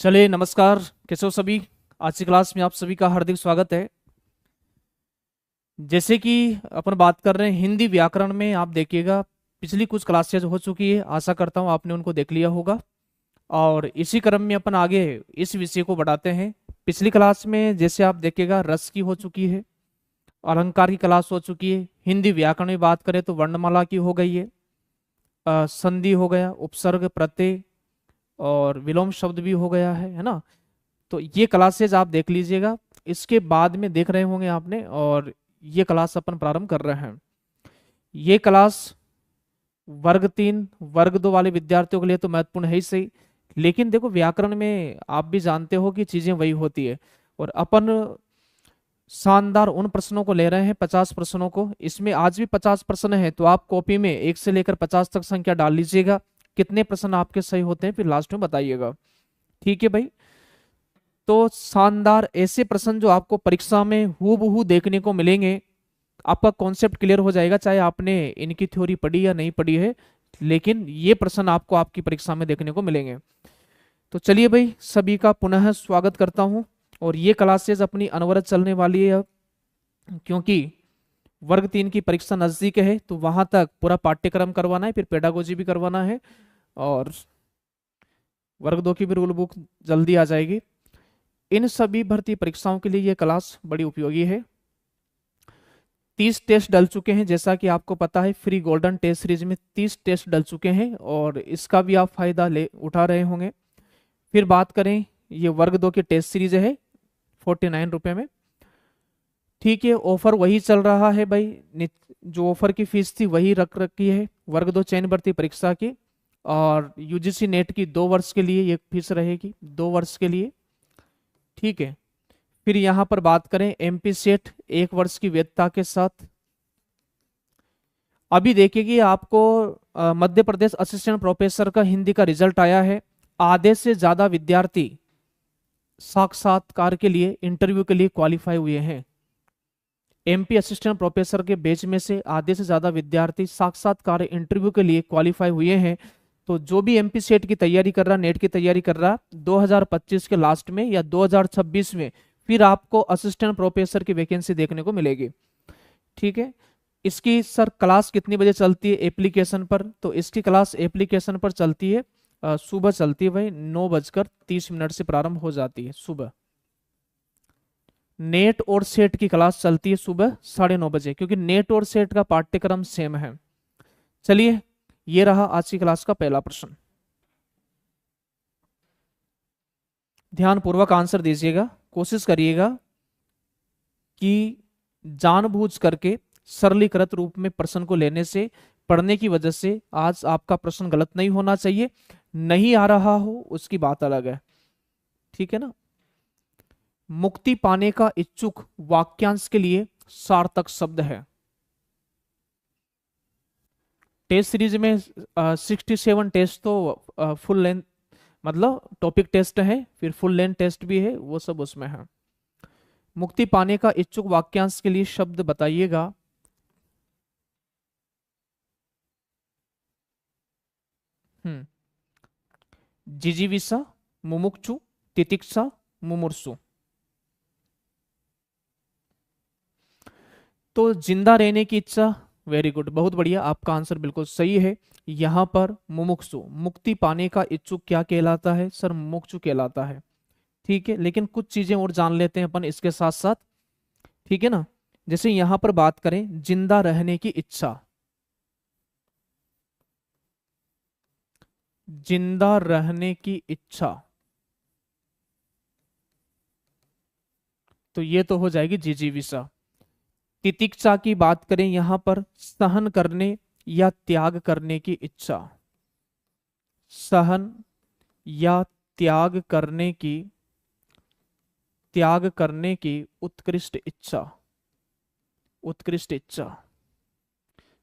चलिए नमस्कार। कैसे हो सभी। आज की क्लास में आप सभी का हार्दिक स्वागत है। जैसे कि अपन बात कर रहे हैं हिंदी व्याकरण में, आप देखिएगा पिछली कुछ क्लासेज हो चुकी है, आशा करता हूँ आपने उनको देख लिया होगा। और इसी क्रम में अपन आगे इस विषय को बढ़ाते हैं। पिछली क्लास में जैसे आप देखिएगा रस की हो चुकी है, अलंकार की क्लास हो चुकी है, हिंदी व्याकरण में बात करें तो वर्णमाला की हो गई है, संधि हो गया, उपसर्ग, प्रत्यय और विलोम शब्द भी हो गया है ना। तो ये क्लासेज आप देख लीजिएगा, इसके बाद में देख रहे होंगे आपने। और ये क्लास अपन प्रारंभ कर रहे हैं। ये क्लास वर्ग 3 वर्ग 2 वाले विद्यार्थियों के लिए तो महत्वपूर्ण है ही सही, लेकिन देखो व्याकरण में आप भी जानते हो कि चीजें वही होती है। और अपन शानदार उन प्रश्नों को ले रहे हैं, 50 प्रश्नों को। इसमें आज भी 50 प्रश्न है, तो आप कॉपी में 1 से लेकर 50 तक संख्या डाल लीजिएगा। कितने प्रश्न आपके सही होते हैं फिर लास्ट में बताइएगा। ठीक है भाई। तो शानदार ऐसे प्रश्न जो आपको परीक्षा में हूबहू देखने को मिलेंगे। आपका कॉन्सेप्ट क्लियर हो जाएगा, चाहे आपने इनकी थ्योरी पढ़ी या नहीं पढ़ी है, लेकिन ये प्रश्न आपको आपकी परीक्षा में देखने को मिलेंगे। तो चलिए भाई, सभी का पुनः स्वागत करता हूं। और ये क्लासेस अपनी अनवरत चलने वाली है अब, क्योंकि वर्ग 3 की परीक्षा नजदीक है, तो वहां तक पूरा पाठ्यक्रम करवाना है, फिर पेडागोजी भी करवाना है। और वर्ग 2 की भी रूल बुक जल्दी आ जाएगी। इन सभी भर्ती परीक्षाओं के लिए यह क्लास बड़ी उपयोगी है। 30 टेस्ट डल चुके हैं, जैसा कि आपको पता है फ्री गोल्डन टेस्ट सीरीज में 30 टेस्ट डल चुके हैं, और इसका भी आप फायदा ले उठा रहे होंगे। फिर बात करें, ये वर्ग 2 की टेस्ट सीरीज है 49 रुपये में। ठीक है, ऑफर वही चल रहा है भाई। जो ऑफर की फीस थी वही रख रखी है वर्ग 2 चयन भर्ती परीक्षा की। और यूजीसी नेट की 2 वर्ष के लिए ये फीस रहेगी, 2 वर्ष के लिए। ठीक है। फिर यहां पर बात करें एमपी सेट 1 वर्ष की वैधता के साथ। अभी देखिए कि आपको मध्य प्रदेश असिस्टेंट प्रोफेसर का हिंदी का रिजल्ट आया है। आधे से ज्यादा विद्यार्थी साक्षात्कार के लिए, इंटरव्यू के लिए क्वालिफाई हुए हैं। एमपी असिस्टेंट प्रोफेसर के बैच में से आधे से ज्यादा विद्यार्थी साक्षात्कार इंटरव्यू के लिए क्वालिफाई हुए हैं। तो जो भी एमपी सेट की तैयारी कर रहा, नेट की तैयारी कर रहा, 2025 के लास्ट में या 2026 में फिर आपको असिस्टेंट प्रोफेसर की वैकेंसी देखने को मिलेगी। ठीक है। इसकी सर क्लास कितनी बजे चलती है एप्लीकेशन पर? तो इसकी क्लास एप्लीकेशन पर चलती है सुबह चलती है भाई, 9:30 से प्रारंभ हो जाती है सुबह। नेट और सेट की क्लास चलती है सुबह 9:30 बजे, क्योंकि नेट और सेट का पाठ्यक्रम सेम है। चलिए, ये रहा आज की क्लास का पहला प्रश्न। ध्यानपूर्वक आंसर दीजिएगा, कोशिश करिएगा कि जानबूझ करके सरलीकृत रूप में प्रश्न को लेने से, पढ़ने की वजह से आज आपका प्रश्न गलत नहीं होना चाहिए। नहीं आ रहा हो उसकी बात अलग है। ठीक है ना। मुक्ति पाने का इच्छुक वाक्यांश के लिए सार्थक शब्द है। टेस्ट सीरीज में 67 टेस्ट तो फुल लेंथ मतलब टॉपिक टेस्ट है, फिर फुल लेंथ टेस्ट भी है, वो सब उसमें है। मुक्ति पाने का इच्छुक वाक्यांश के लिए शब्द बताइएगा। हम्म जिजीविषा, मुमुक्षु, तितिक्षा, मुमुर्सु। तो जिंदा रहने की इच्छा, वेरी गुड, बहुत बढ़िया, आपका आंसर बिल्कुल सही है। यहां पर मुमुक्षु, मुक्ति पाने का इच्छुक क्या कहलाता है सर? मुमुक्षु कहलाता है। ठीक है, लेकिन कुछ चीजें और जान लेते हैं अपन इसके साथ साथ। ठीक है ना। जैसे यहां पर बात करें जिंदा रहने की इच्छा, जिंदा रहने की इच्छा, तो ये तो हो जाएगी जिजीविषा। तितिक्षा की बात करें यहां पर सहन करने या त्याग करने की इच्छा, सहन या त्याग करने की, त्याग करने की उत्कृष्ट इच्छा, उत्कृष्ट इच्छा,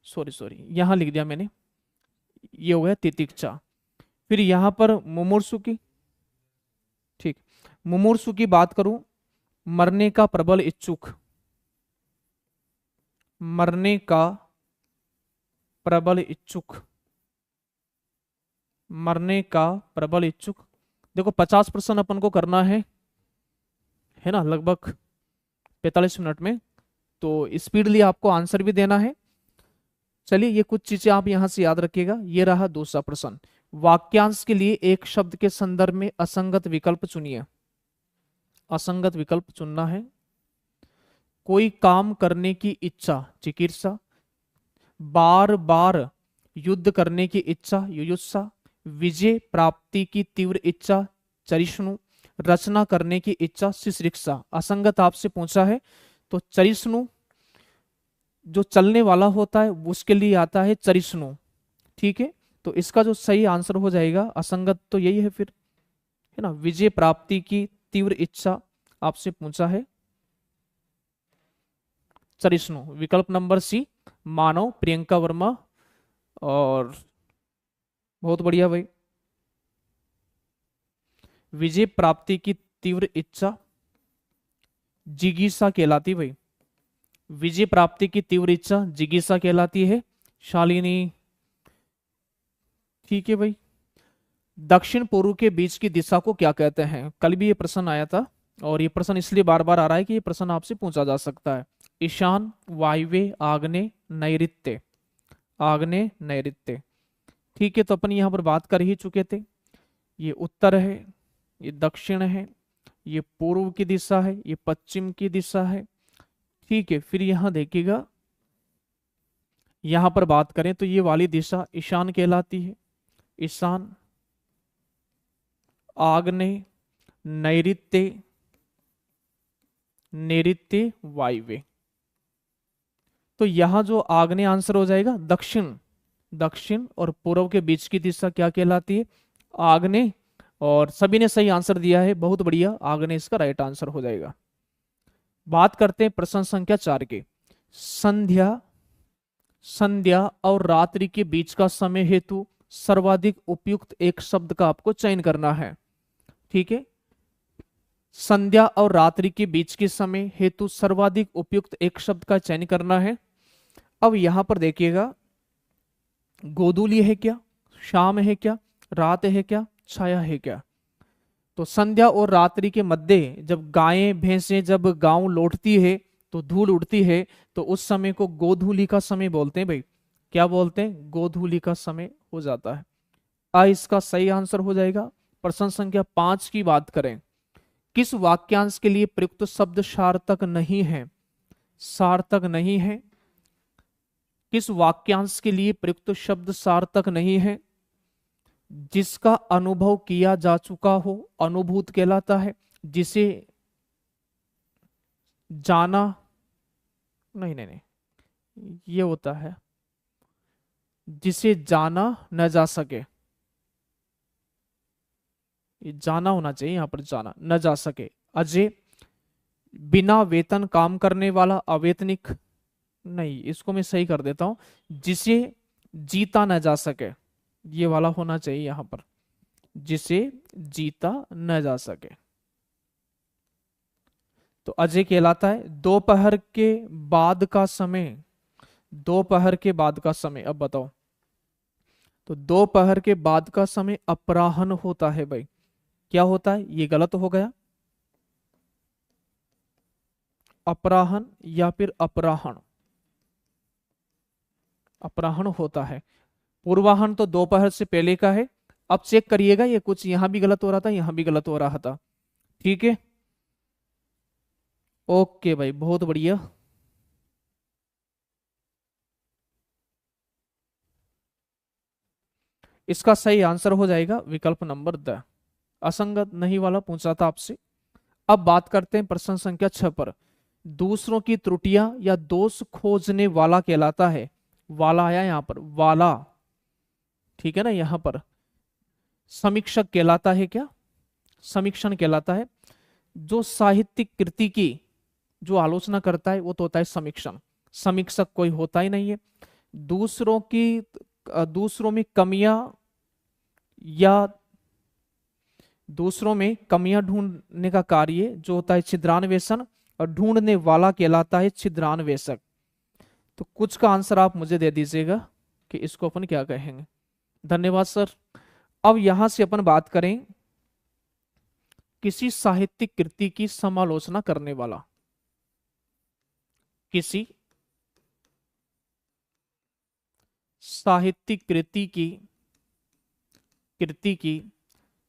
सॉरी सॉरी यहां लिख दिया मैंने, ये हो गया तितिक्षा। फिर यहां पर मुमूर्षु की, ठीक, मुमूर्षु की बात करूं, मरने का प्रबल इच्छुक, मरने का प्रबल इच्छुक, मरने का प्रबल इच्छुक। देखो 50% अपन को करना है ना, लगभग 45 मिनट में। तो स्पीडली आपको आंसर भी देना है। चलिए ये कुछ चीजें आप यहां से याद रखिएगा। ये रहा दूसरा प्रश्न। वाक्यांश के लिए एक शब्द के संदर्भ में असंगत विकल्प चुनिए। असंगत विकल्प चुनना है। कोई काम करने की इच्छा, चिकित्सा। बार बार युद्ध करने की इच्छा, युयुत्सा। विजय प्राप्ति की तीव्र इच्छा, चरिष्णु। रचना करने की इच्छा, शिश्रिक्षा। असंगत आपसे पूछा है तो चरिष्णु जो चलने वाला होता है उसके लिए आता है चरिष्णु। ठीक है, तो इसका जो सही आंसर हो जाएगा असंगत तो यही है फिर, है ना। विजय प्राप्ति की तीव्र इच्छा आपसे पूछा है, चरिष्णु। विकल्प नंबर सी मानव, प्रियंका वर्मा। और बहुत बढ़िया भाई। विजय प्राप्ति की तीव्र इच्छा जिगीसा कहलाती भाई। विजय प्राप्ति की तीव्र इच्छा जिगीसा कहलाती है, शालिनी। ठीक है भाई। दक्षिण पूर्व के बीच की दिशा को क्या कहते हैं? कल भी ये प्रश्न आया था और ये प्रश्न इसलिए बार बार आ रहा है कि ये प्रश्न आपसे पूछा जा सकता है। ईशान, वायव्य, आग्नेय, नैऋत्य। आग्नेय, नैऋत्य। ठीक है, तो अपन यहां पर बात कर ही चुके थे। ये उत्तर है, ये दक्षिण है, ये पूर्व की दिशा है, ये पश्चिम की दिशा है। ठीक है, फिर यहां देखिएगा, यहां पर बात करें तो ये वाली दिशा ईशान कहलाती है। ईशान, आग्नेय, नैऋत्य, नैऋत्य, वायव्य। तो यहां जो आग्नेय आंसर हो जाएगा दक्षिण। दक्षिण और पूर्व के बीच की दिशा क्या कहलाती है? आग्नेय। और सभी ने सही आंसर दिया है, बहुत बढ़िया। आग्नेय इसका राइट आंसर हो जाएगा। बात करते हैं प्रश्न संख्या 4 की। संध्या, संध्या और रात्रि के बीच का समय हेतु सर्वाधिक उपयुक्त एक शब्द का आपको चयन करना है। ठीक है, संध्या और रात्रि के बीच के समय हेतु सर्वाधिक उपयुक्त एक शब्द का चयन करना है। अब यहां पर देखिएगा, गोधूली है क्या, शाम है क्या, रात है क्या, छाया है क्या? तो संध्या और रात्रि के मध्य जब गायें भैंसें जब गांव लौटती है तो धूल उड़ती है, तो उस समय को गोधूली का समय बोलते हैं भाई। क्या बोलते हैं? गोधूली का समय हो जाता है। इसका सही आंसर हो जाएगा। प्रश्न संख्या 5 की बात करें। किस वाक्यांश के लिए प्रयुक्त शब्द सार्थक नहीं है? सार्थक नहीं है। किस वाक्यांश के लिए प्रयुक्त शब्द सार्थक नहीं है? जिसका अनुभव किया जा चुका हो अनुभूत कहलाता है। जिसे जाना, नहीं नहीं नहीं, ये होता है जिसे जाना न जा सके। ये जाना होना चाहिए, यहां पर जाना न जा सके। अजय, बिना वेतन काम करने वाला अवेतनिक, नहीं इसको मैं सही कर देता हूं, जिसे जीता न जा सके। ये वाला होना चाहिए यहां पर, जिसे जीता न जा सके। तो अजय कहलाता है। दोपहर के बाद का समय, दोपहर के बाद का समय, अब बताओ। तो दोपहर के बाद का समय अपराह्न होता है भाई। क्या होता है? ये गलत हो गया, अपराह्न या फिर अपराह्न। अपराह्न होता है। पूर्वाह्न तो दोपहर से पहले का है। अब चेक करिएगा, ये कुछ यहां भी गलत हो रहा था, यहां भी गलत हो रहा था। ठीक है, ओके भाई, बहुत बढ़िया। इसका सही आंसर हो जाएगा विकल्प नंबर द। असंगत नहीं वाला पूछा था आपसे। अब बात करते हैं प्रश्न संख्या 6 पर। दूसरों की त्रुटियां या दोष खोजने वाला कहलाता है। वाला आया यहां पर, वाला। ठीक है ना, यहां पर समीक्षक कहलाता है क्या? समीक्षण कहलाता है। जो साहित्यिक कृति की जो आलोचना करता है वो तो होता है समीक्षण। समीक्षक कोई होता ही नहीं है। दूसरों की दूसरों में कमियां या दूसरों में कमियां ढूंढने का कार्य जो होता है छिद्रान्वेषण, और ढूंढने वाला कहलाता है छिद्रान्वेषक। तो कुछ का आंसर आप मुझे दे दीजिएगा कि इसको अपन क्या कहेंगे। धन्यवाद सर। अब यहां से अपन बात करें किसी साहित्यिक कृति की समालोचना करने वाला। किसी साहित्यिक कृति की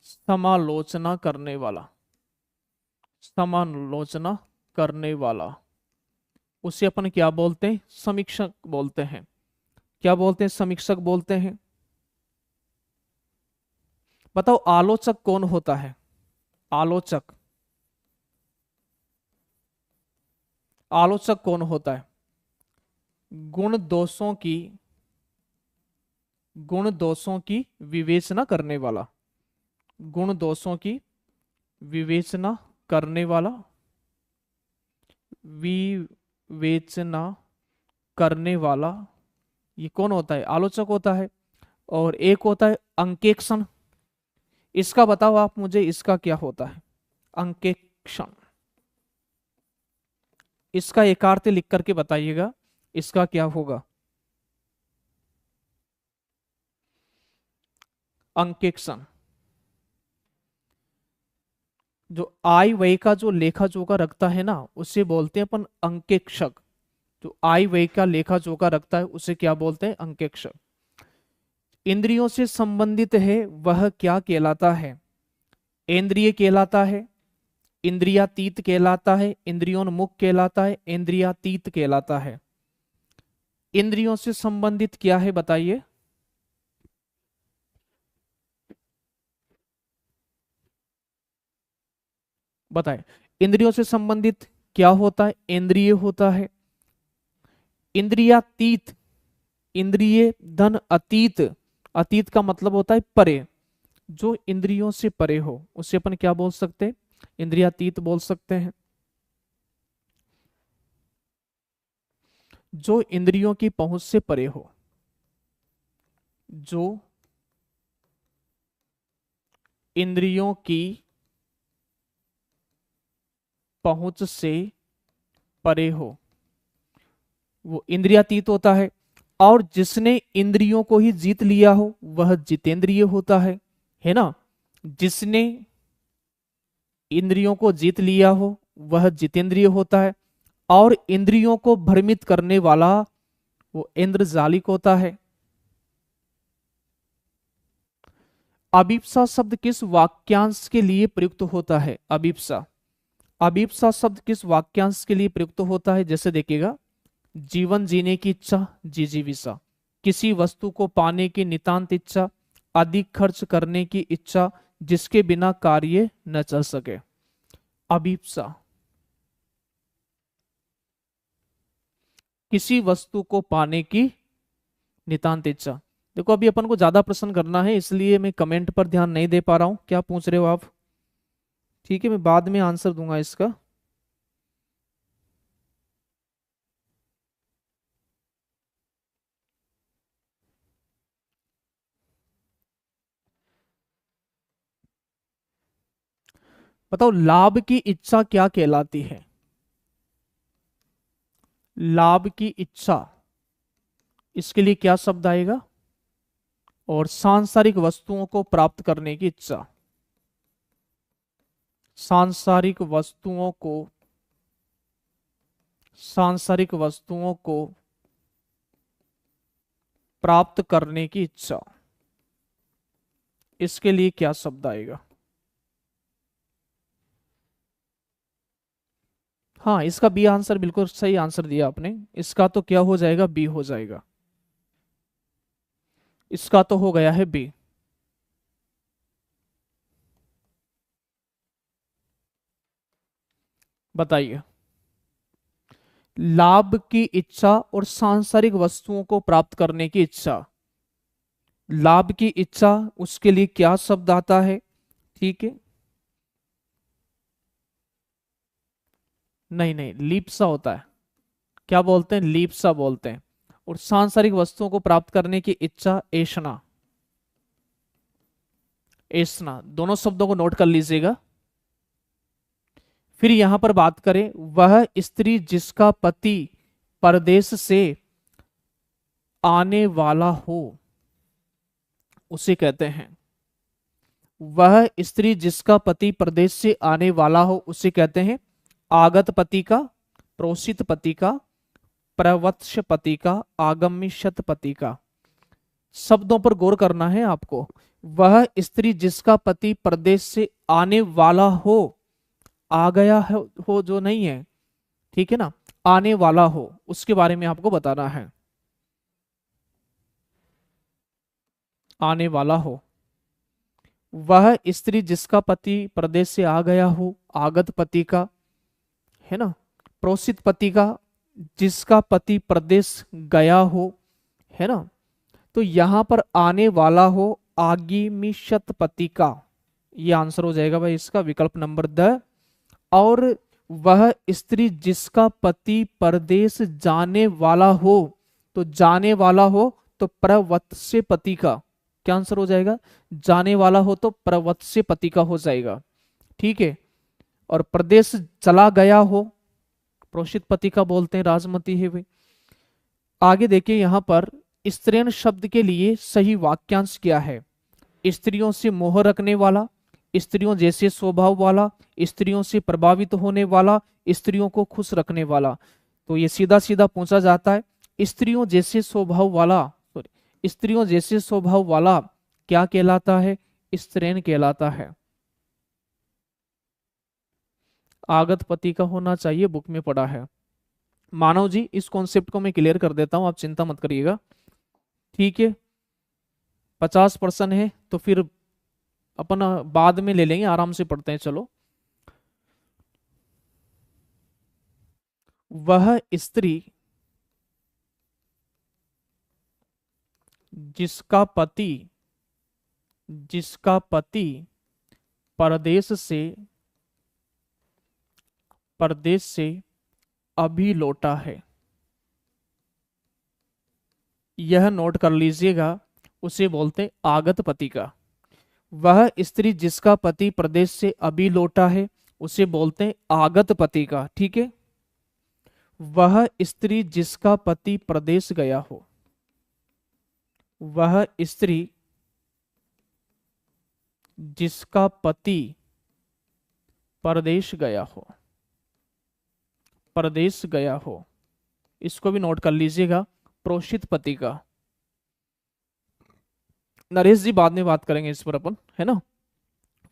समालोचना करने वाला। समालोचना करने वाला उसे अपन क्या बोलते हैं? समीक्षक बोलते हैं। क्या बोलते हैं? समीक्षक बोलते हैं। बताओ आलोचक कौन होता है? आलोचक, आलोचक कौन होता है? गुण दोषों की, गुण दोषों की विवेचना करने वाला। गुण दोषों की विवेचना करने वाला, विवेचना करने वाला, ये कौन होता है? आलोचक होता है। और एक होता है अंकेक्षण। इसका बताओ आप मुझे, इसका क्या होता है? अंकेक्षण, इसका एकार्थ लिख करके बताइएगा, इसका क्या होगा? अंकेक्षण, जो आय व्यय का जो लेखा जोखा रखता है ना, उसे बोलते हैं अपन अंकेक्षक। जो आय व्यय का लेखा जोखा रखता है उसे क्या बोलते हैं? अंकेक्षक। इंद्रियों से संबंधित है वह क्या कहलाता है? इंद्रिय कहलाता है, इंद्रियातीत कहलाता है, इंद्रियोन्मुख कहलाता है, इंद्रियातीत कहलाता है। इंद्रियों से संबंधित क्या है बताइए? बताएं। इंद्रियों से संबंधित क्या होता है? इंद्रिय होता है। इंद्रियातीत, इंद्रिय धन अतीत, अतीत का मतलब होता है परे। जो इंद्रियों से परे हो उसे अपन क्या बोल सकते हैं? इंद्रियातीत बोल सकते हैं। जो इंद्रियों की पहुंच से परे हो, जो इंद्रियों की पहुंच से परे हो वो इंद्रियातीत होता है। और जिसने इंद्रियों को ही जीत लिया हो वह जितेंद्रिय होता है ना? जिसने इंद्रियों को जीत लिया हो वह जितेंद्रिय होता है। और इंद्रियों को भ्रमित करने वाला वो इंद्रजालिक होता है। अभिप्सा शब्द किस वाक्यांश के लिए प्रयुक्त होता है? अभिप्सा, अभिप्सा शब्द किस वाक्यांश के लिए प्रयुक्त होता है? जैसे देखिएगा, जीवन जीने की इच्छा, जिजीविषा। किसी वस्तु को पाने की नितांत इच्छा, अधिक खर्च करने की इच्छा, जिसके बिना कार्य न चल सके। अभिप्सा, किसी वस्तु को पाने की नितांत इच्छा। देखो अभी अपन को ज्यादा प्रश्न करना है, इसलिए मैं कमेंट पर ध्यान नहीं दे पा रहा हूं। क्या पूछ रहे हो आप? ठीक है, मैं बाद में आंसर दूंगा इसका। बताओ लाभ की इच्छा क्या कहलाती है? लाभ की इच्छा, इसके लिए क्या शब्द आएगा? और सांसारिक वस्तुओं को प्राप्त करने की इच्छा। सांसारिक वस्तुओं को, सांसारिक वस्तुओं को प्राप्त करने की इच्छा, इसके लिए क्या शब्द आएगा? हाँ, इसका बी आंसर, बिल्कुल सही आंसर दिया आपने। इसका तो क्या हो जाएगा? बी हो जाएगा। इसका तो हो गया है बी। बताइए। लाभ की इच्छा और सांसारिक वस्तुओं को प्राप्त करने की इच्छा। लाभ की इच्छा, उसके लिए क्या शब्द आता है? ठीक है, नहीं नहीं, लीप्सा होता है। क्या बोलते हैं? लीप्सा बोलते हैं। और सांसारिक वस्तुओं को प्राप्त करने की इच्छा, ऐषणा। ऐषणा, दोनों शब्दों को नोट कर लीजिएगा। फिर यहां पर बात करें, वह स्त्री जिसका पति परदेश से आने वाला हो उसे कहते हैं। वह स्त्री जिसका पति प्रदेश से आने वाला हो उसे कहते हैं आगत पति का, प्रोषित पति का, प्रवत्स पति का, आगमिष्यत पति का। शब्दों पर गौर करना है आपको। वह स्त्री जिसका पति प्रदेश से आने वाला हो, आ गया हो जो नहीं है, ठीक है ना, आने वाला हो, उसके बारे में आपको बताना है। आने वाला हो। वह स्त्री जिसका पति प्रदेश से आ गया हो, आगत पति का, है ना, प्रोषित पति का, जिसका पति प्रदेश गया हो, है ना। तो यहां पर आने वाला हो, आगमिष्यत पति का, ये आंसर हो जाएगा भाई इसका विकल्प नंबर द। और वह स्त्री जिसका पति परदेश जाने वाला हो, तो जाने वाला हो तो प्रवत्स्य पति का, क्या आंसर हो जाएगा, जाने वाला हो तो प्रवत्स्य पति का हो जाएगा, ठीक है। और प्रदेश चला गया हो, प्रोषित पति का बोलते हैं, राजमती है भाई। आगे देखिए यहां पर स्त्रीण शब्द के लिए सही वाक्यांश क्या है। स्त्रियों से मोह रखने वाला, स्त्रियों जैसे स्वभाव वाला, स्त्रियों से प्रभावित होने वाला, स्त्रियों को खुश रखने वाला। तो ये सीधा सीधा पूछा जाता है स्त्रियों जैसे स्वभाव वाला, सॉरी, स्त्रियों जैसे स्वभाव वाला क्या कहलाता है, स्त्रीण कहलाता है। आगत पति का होना चाहिए, बुक में पड़ा है। मानव जी इस कॉन्सेप्ट को मैं क्लियर कर देता हूं, आप चिंता मत करिएगा, ठीक है। 50% है तो फिर अपन बाद में ले लेंगे, आराम से पढ़ते हैं, चलो। वह स्त्री जिसका पति परदेश से अभी लौटा है, यह नोट कर लीजिएगा, उसे बोलते हैं आगत पति का। वह स्त्री जिसका पति प्रदेश से अभी लौटा है उसे बोलते हैं आगत पति का, ठीक है। वह स्त्री जिसका पति प्रदेश गया हो, वह स्त्री जिसका पति प्रदेश गया हो, प्रदेश गया हो, इसको भी नोट कर लीजिएगा, प्रोषित पति का। नरेश जी बाद में बात करेंगे इस पर अपन, है ना।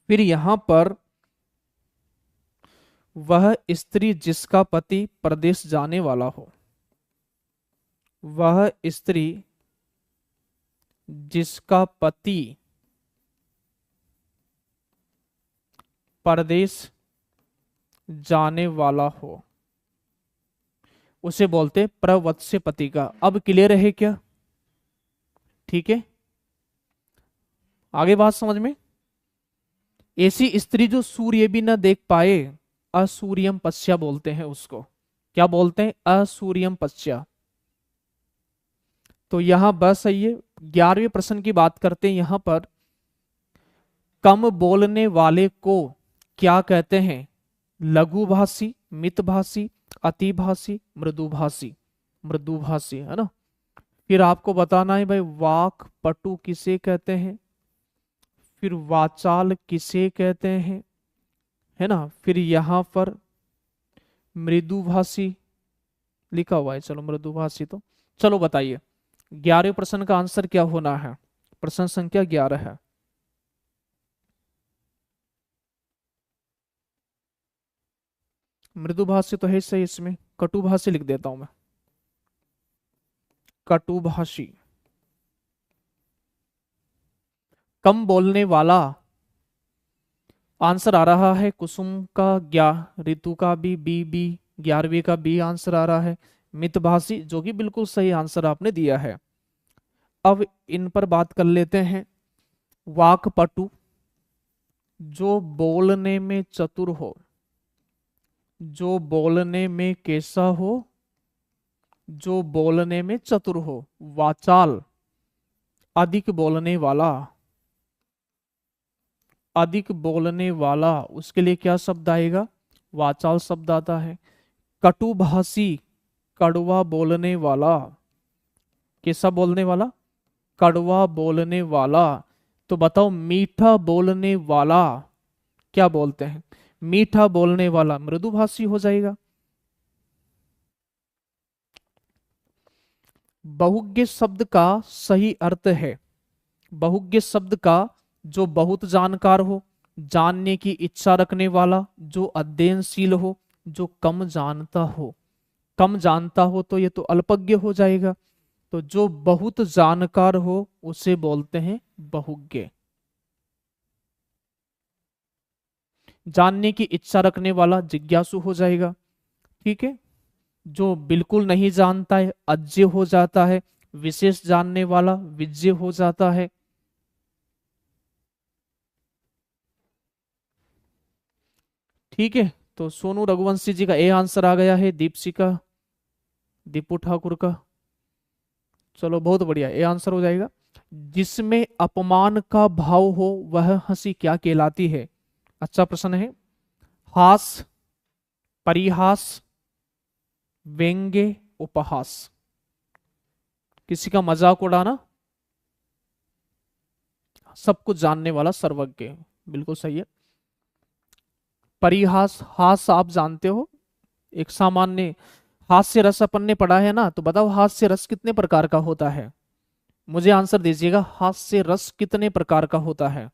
फिर यहां पर वह स्त्री जिसका पति प्रदेश जाने वाला हो, वह स्त्री जिसका पति परदेश जाने वाला हो उसे बोलते प्रवत्स्य पति का। अब क्लियर है क्या, ठीक है। आगे बात समझ में। ऐसी स्त्री जो सूर्य भी न देख पाए, असूर्यम पश्या बोलते हैं उसको, क्या बोलते हैं, असूर्यम पश्या। तो यहां बस सही है। 11वें प्रश्न की बात करते हैं। यहां पर कम बोलने वाले को क्या कहते हैं, लघुभाषी, मितभाषी, अतिभाषी, मृदुभाषी, मृदुभाषी, है ना। फिर आपको बताना है भाई वाक पटु किसे कहते हैं, फिर वाचाल किसे कहते हैं, है ना। फिर यहां पर मृदुभाषी लिखा हुआ है, चलो मृदुभाषी, तो चलो बताइए 11वें प्रश्न का आंसर क्या होना है। प्रश्न संख्या 11 है। मृदुभाषी तो है सही, इसमें कटुभाषी लिख देता हूं मैं, कटुभाषी। कम बोलने वाला आंसर आ रहा है कुसुम का, ऋतु का भी बी, 11वीं का बी आंसर आ रहा है। मितभाषी जो कि बिल्कुल सही आंसर आपने दिया है। अब इन पर बात कर लेते हैं। वाकपटु जो बोलने में चतुर हो, जो बोलने में कैसा हो, जो बोलने में चतुर हो। वाचाल अधिक बोलने वाला, अधिक बोलने वाला, उसके लिए क्या शब्द आएगा, वाचाल शब्द आता है। कटुभाषी कड़वा बोलने वाला, कैसा बोलने वाला, कड़वा बोलने वाला। तो बताओ मीठा बोलने वाला क्या बोलते हैं? मीठा बोलने वाला मृदुभाषी हो जाएगा। बहुज्ञ शब्द का सही अर्थ है, बहुज्ञ शब्द का जो बहुत जानकार हो, जानने की इच्छा रखने वाला, जो अध्ययनशील हो, जो कम जानता हो। कम जानता हो तो ये तो अल्पज्ञ हो जाएगा। तो जो बहुत जानकार हो उसे बोलते हैं बहुज्ञ। जानने की इच्छा रखने वाला जिज्ञासु हो जाएगा। ठीक है। जो बिल्कुल नहीं जानता है अज्ञ हो जाता है। विशेष जानने वाला विज्ञ हो जाता है। ठीक है। तो सोनू रघुवंशी जी का ए आंसर आ गया है, दीपशिका दीपू ठाकुर का। चलो बहुत बढ़िया, ए आंसर हो जाएगा। जिसमें अपमान का भाव हो वह हंसी क्या कहलाती है? अच्छा प्रश्न है। हास, परिहास, व्यंग्य, उपहास। किसी का मजाक उड़ाना, सब कुछ जानने वाला, सर्वज्ञ। बिल्कुल सही है। परिहास, हास आप जानते हो, एक सामान्य हास्य रस अपन ने पढ़ा है ना, तो बताओ हास्य रस कितने प्रकार का होता है? मुझे आंसर दीजिएगा, हास्य रस कितने प्रकार का होता है?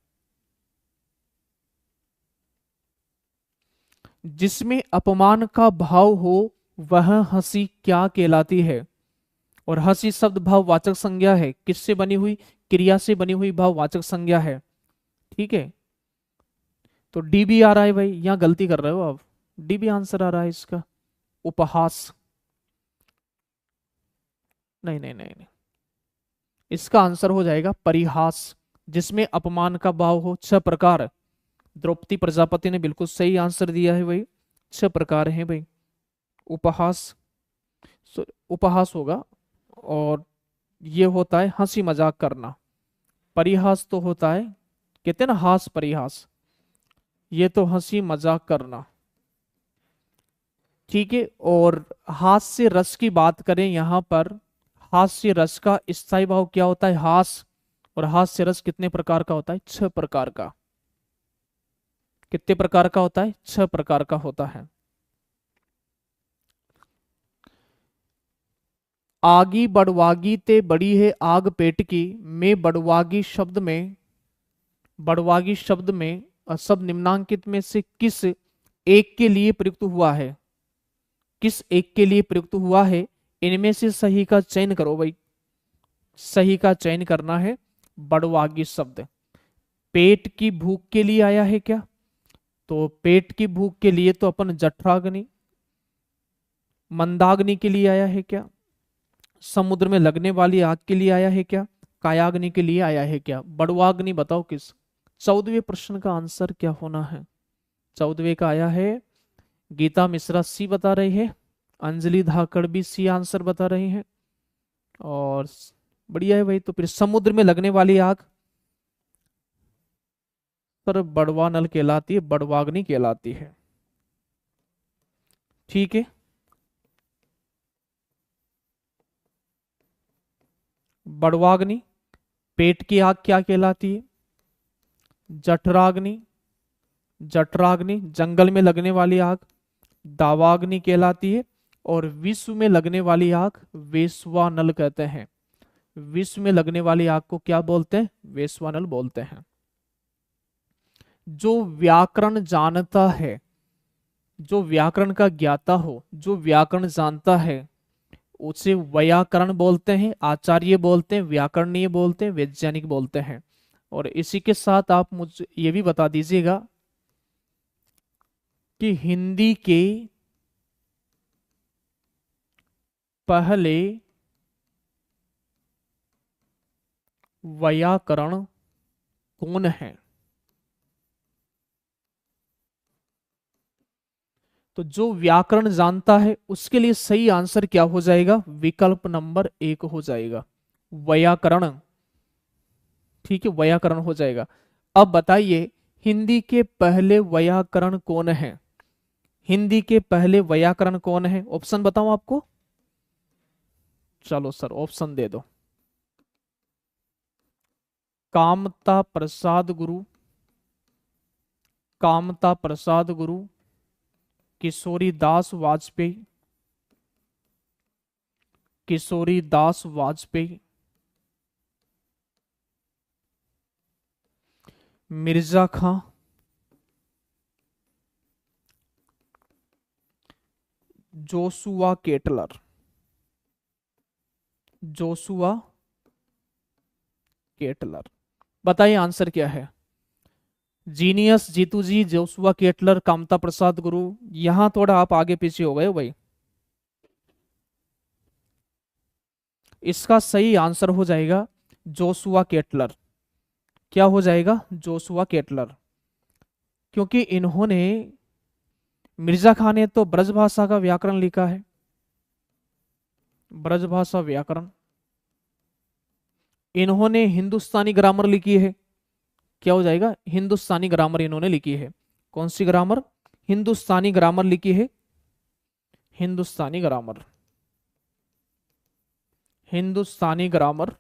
जिसमें अपमान का भाव हो वह हंसी क्या कहलाती है? और हंसी शब्द भाववाचक संज्ञा है, किससे बनी हुई? क्रिया से बनी हुई भाववाचक संज्ञा है। ठीक है। तो डी भी आ रहा है भाई, यहां गलती कर रहे हो आप। डी भी आंसर आ रहा है इसका, उपहास। नहीं नहीं नहीं नहीं, इसका आंसर हो जाएगा परिहास। जिसमें अपमान का भाव हो, 6 प्रकार। द्रौपदी प्रजापति ने बिल्कुल सही आंसर दिया है भाई, 6 प्रकार हैं भाई। उपहास, उपहास होगा। और ये होता है हंसी मजाक करना। परिहास तो होता है, कहते हैं ना हास परिहास, ये तो हंसी मजाक करना। ठीक है। और हास्य रस की बात करें यहां पर, हास्य रस का स्थायी भाव क्या होता है? हास। और हास्य रस कितने प्रकार का होता है? 6 प्रकार का। कितने प्रकार का होता है? 6 प्रकार का होता है। आगी बड़वागी ते बड़ी है आग पेट की, में बड़वागी शब्द में, बड़वागी शब्द में सब निम्नांकित में से किस एक के लिए प्रयुक्त हुआ है? किस एक के लिए प्रयुक्त हुआ है? इनमें से सही का चयन करो भाई, सही का चयन करना है। बड़वागी शब्द पेट की भूख के लिए आया है क्या? तो पेट की भूख के लिए तो अपन जठराग्नि, मंदाग्नि के लिए आया है क्या? समुद्र में लगने वाली आग के लिए आया है क्या? कायाग्नि के लिए आया है क्या? बड़वाग्नि बताओ किस? 14वें प्रश्न का आंसर क्या होना है? 14वें का आया है, गीता मिश्रा सी बता रही है, अंजलि धाकड़ भी सी आंसर बता रही हैं। और बढ़िया है भाई। तो फिर समुद्र में लगने वाली आग सर बड़वा नल कहलाती है, बड़वाग्नि कहलाती है। ठीक है। बड़वाग्नि। पेट की आग क्या कहलाती है? जठराग्नि। जठराग्नि जंगल में लगने वाली आग दावाग्नि कहलाती है। और विश्व में लगने वाली आग वेश्वानल कहते हैं। विश्व में लगने वाली आग को क्या बोलते हैं? वेश्वानल बोलते हैं। जो व्याकरण जानता है, जो व्याकरण का ज्ञाता हो, जो व्याकरण जानता है, उसे व्याकरण बोलते हैं, आचार्य बोलते हैं, व्याकरणीय बोलते हैं, वैज्ञानिक बोलते हैं। और इसी के साथ आप मुझे ये भी बता दीजिएगा कि हिंदी के पहले व्याकरण कौन है? तो जो व्याकरण जानता है उसके लिए सही आंसर क्या हो जाएगा? विकल्प नंबर 1 हो जाएगा, व्याकरण। ठीक है, व्याकरण हो जाएगा। अब बताइए हिंदी के पहले व्याकरण कौन है? हिंदी के पहले व्याकरण कौन है? ऑप्शन बताऊं आपको? चलो सर ऑप्शन दे दो। कामता प्रसाद गुरु, कामता प्रसाद गुरु, किशोरी दास वाजपेयी, किशोरी दास वाजपेयी, मिर्जा खां, जोशुआ केटलर, जोशुआ केटलर। बताइए आंसर क्या है। जीनियस जीतू जी, जोशुआ केटलर, कामता प्रसाद गुरु। यहां थोड़ा आप आगे पीछे हो गए हो भाई। इसका सही आंसर हो जाएगा जोशुआ केटलर। क्या हो जाएगा? Joshua Ketelaar. क्योंकि इन्होंने, मिर्जा खान ने तो ब्रजभाषा का व्याकरण लिखा है, ब्रजभाषा व्याकरण। इन्होंने हिंदुस्तानी ग्रामर लिखी है। क्या हो जाएगा? हिंदुस्तानी ग्रामर इन्होंने लिखी है। कौन सी ग्रामर? हिंदुस्तानी ग्रामर लिखी है, हिंदुस्तानी ग्रामर, हिंदुस्तानी ग्रामर।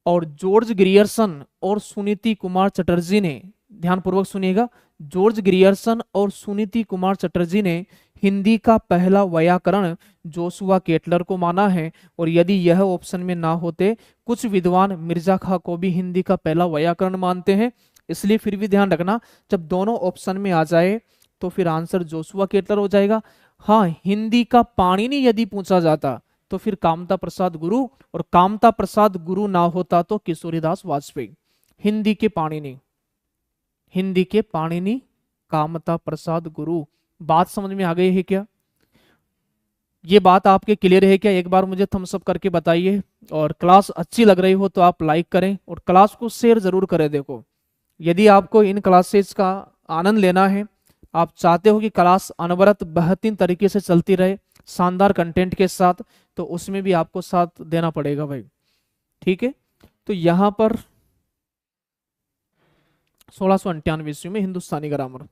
और जॉर्ज ग्रियर्सन और सुनीति कुमार चटर्जी ने, ध्यानपूर्वक सुनिएगा, जॉर्ज ग्रियर्सन और सुनीति कुमार चटर्जी ने हिंदी का पहला व्याकरण जोशुआ केटलर को माना है। और यदि यह ऑप्शन में ना होते, कुछ विद्वान मिर्जा खां को भी हिंदी का पहला व्याकरण मानते हैं। इसलिए फिर भी ध्यान रखना, जब दोनों ऑप्शन में आ जाए तो फिर आंसर जोशुआ केटलर हो जाएगा। हाँ, हिंदी का पाणिनि यदि पूछा जाता तो फिर कामता प्रसाद गुरु, और कामता प्रसाद गुरु ना होता तो किशोरीदास वाजपेयी। हिंदी के पाणिनि, हिंदी के पाणिनि कामता प्रसाद गुरु। बात समझ में आ गई है क्या? ये बात आपके क्लियर है क्या? एक बार मुझे थम्स अप करके बताइए। और क्लास अच्छी लग रही हो तो आप लाइक करें और क्लास को शेयर जरूर करें। देखो, यदि आपको इन क्लासेस का आनंद लेना है, आप चाहते हो कि क्लास अनवरत बेहतरीन तरीके से चलती रहे शानदार कंटेंट के साथ, तो उसमें भी आपको साथ देना पड़ेगा भाई। ठीक है, तो यहां पर 1698 ईस्वी में हिंदुस्तानी ग्रामर।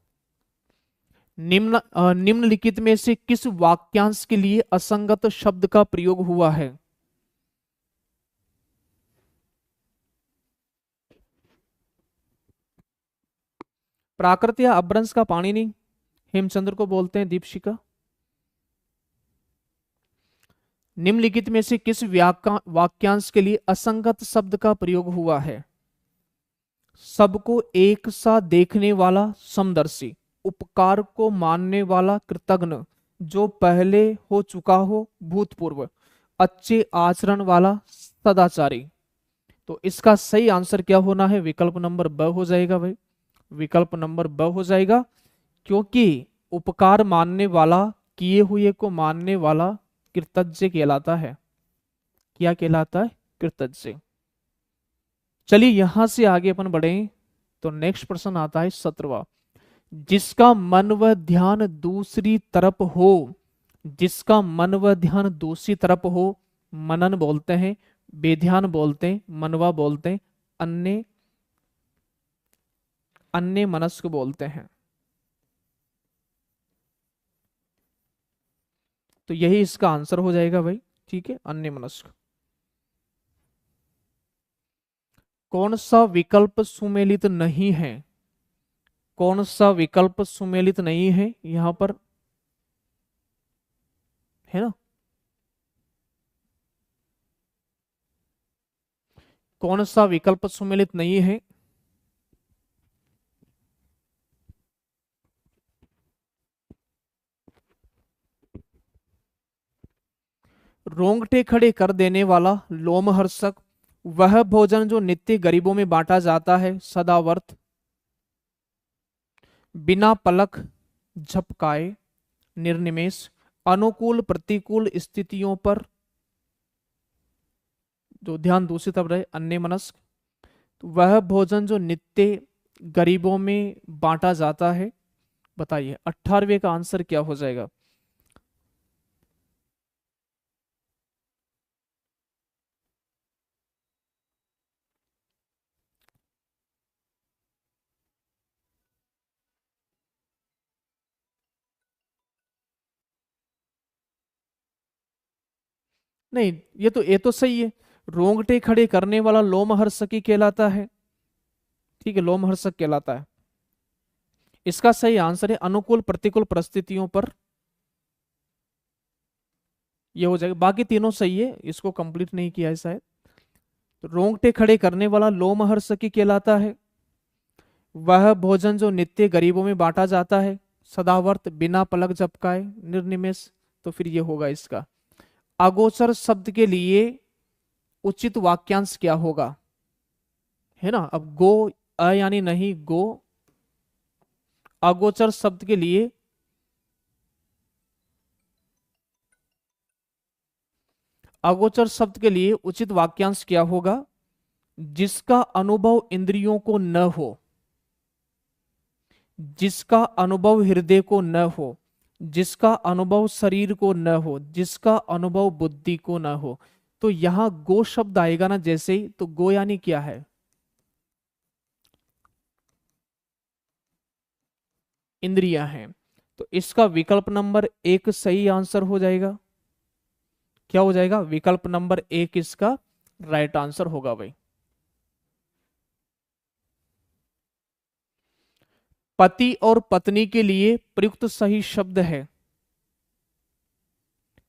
निम्नलिखित में से किस वाक्यांश के लिए असंगत शब्द का प्रयोग हुआ है? प्राकृत या अपभ्रंश का पाणिनि हेमचंद्र को बोलते हैं दीपशिका। निम्नलिखित में से किस वाक्यांश के लिए असंगत शब्द का प्रयोग हुआ है? सबको एक सा देखने वाला समदर्शी, उपकार को मानने वाला कृतज्ञ, जो पहले हो चुका हो भूतपूर्व, अच्छे आचरण वाला सदाचारी। तो इसका सही आंसर क्या होना है? विकल्प नंबर ब हो जाएगा भाई, विकल्प नंबर ब हो जाएगा। क्योंकि उपकार मानने वाला, किए हुए को मानने वाला कृतज्ञ कहलाता है। क्या कहलाता है? कृतज्ञ। चलिए यहां से आगे अपन बढ़े तो नेक्स्ट प्रश्न आता है 17वां। जिसका मन व ध्यान दूसरी तरफ हो, जिसका मन व ध्यान दूसरी तरफ हो, मनन बोलते हैं, बेध्यान बोलते हैं, मनवा बोलते हैं, अन्य, अन्य मनस्क बोलते हैं। तो यही इसका आंसर हो जाएगा भाई। ठीक है, अन्य मनस्क। कौन सा विकल्प सुमेलित नहीं है? कौन सा विकल्प सुमेलित नहीं है यहां पर? है ना, कौन सा विकल्प सुमेलित नहीं है? रोंगटे खड़े कर देने वाला, लोमहर्षक, वह भोजन जो नित्य गरीबों में बांटा जाता है, सदावर्त, बिना पलक झपकाए, निर्निमेष, अनुकूल प्रतिकूल स्थितियों पर जो ध्यान दूसरी तरफ रहे, अन्य मनस्क। तो वह भोजन जो नित्य गरीबों में बांटा जाता है। बताइए 18वें का आंसर क्या हो जाएगा? नहीं, ये तो सही है। रोंगटे खड़े करने वाला लोमहर्षकी कहलाता है। ठीक है, लोमहर्षक कहलाता है। इसका सही आंसर है अनुकूल प्रतिकूल परिस्थितियों पर, ये हो जाएगा। बाकी तीनों सही है, इसको कंप्लीट नहीं किया है शायद। तो रोंगटे खड़े करने वाला लोमहर्षकी कहलाता है। वह भोजन जो नित्य गरीबों में बांटा जाता है, सदावर्त, बिना पलक झपकाए, निर्निमेष। तो फिर ये होगा इसका। अगोचर शब्द के लिए उचित वाक्यांश क्या होगा, है ना। अब गो, अ यानी नहीं, गो। अगोचर शब्द के लिए उचित वाक्यांश क्या होगा? जिसका अनुभव इंद्रियों को न हो, जिसका अनुभव हृदय को न हो, जिसका अनुभव शरीर को न हो, जिसका अनुभव बुद्धि को न हो। तो यहां गो शब्द आएगा ना जैसे ही, तो गो यानी क्या है? इंद्रियां हैं। तो इसका विकल्प नंबर 1 सही आंसर हो जाएगा। क्या हो जाएगा? विकल्प नंबर 1 इसका राइट आंसर होगा भाई। पति और पत्नी के लिए प्रयुक्त सही शब्द है।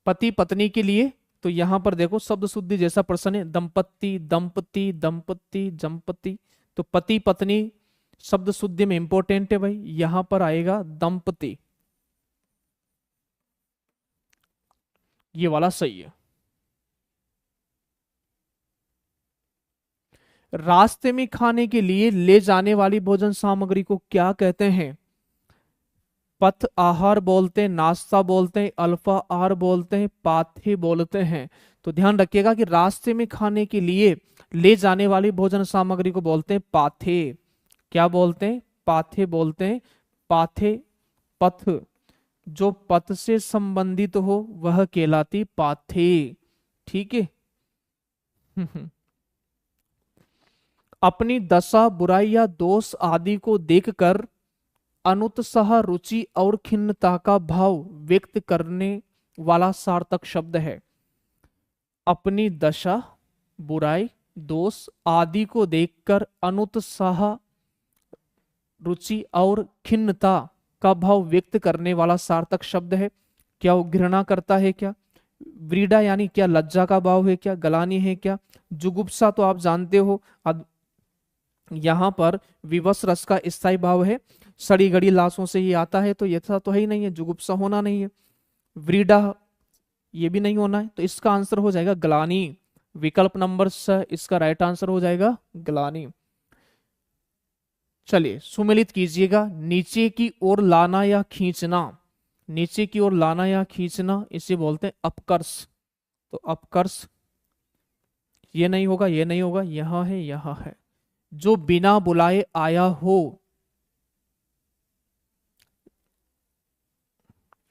पति पत्नी के लिए, तो यहां पर देखो शब्द शुद्धि जैसा प्रश्न है, दंपति, दंपति, दंपति, जंपति। तो पति पत्नी शब्द शुद्धि में इंपॉर्टेंट है भाई, यहां पर आएगा दंपति, ये वाला सही है। रास्ते में खाने के लिए ले जाने वाली भोजन सामग्री को क्या कहते हैं? पथ आहार बोलते हैं, नाश्ता बोलते हैं, अल्फा आहार बोलते हैं, पाथे बोलते हैं। तो ध्यान रखिएगा कि रास्ते में खाने के लिए ले जाने वाली भोजन सामग्री को बोलते हैं पाथे। क्या बोलते हैं? पाथे बोलते हैं। पाथे, पथ, जो पथ से संबंधित हो वह कहलाती पाथे। ठीक है। अपनी दशा, बुराई या दोष आदि को देखकर अनुत्साह, रुचि और खिन्नता का भाव व्यक्त करने वाला सार्थक शब्द है। अपनी दशा, बुराई, दोष आदि को देखकर अनुत्साह, रुचि और खिन्नता का भाव व्यक्त करने वाला सार्थक शब्द है। क्या वो घृणा करता है? क्या व्रीडा यानी क्या लज्जा का भाव है? क्या ग्लानि है? क्या जुगुप्सा? तो आप जानते हो यहां पर विवश रस का स्थायी भाव है, सड़ी गड़ी लाशों से ही आता है, तो यथा तो है ही नहीं है, जुगुप्सा होना नहीं है, व्रीडा ये भी नहीं होना है। तो इसका आंसर हो जाएगा ग्लानि। विकल्प नंबर इसका राइट आंसर हो जाएगा ग्लानि। चलिए सुमेलित कीजिएगा। नीचे की ओर लाना या खींचना, नीचे की ओर लाना या खींचना इसे बोलते हैं अपकर्ष। तो अपकर्ष, ये नहीं होगा, ये नहीं होगा, यहां है, यहां है। जो बिना बुलाए आया हो,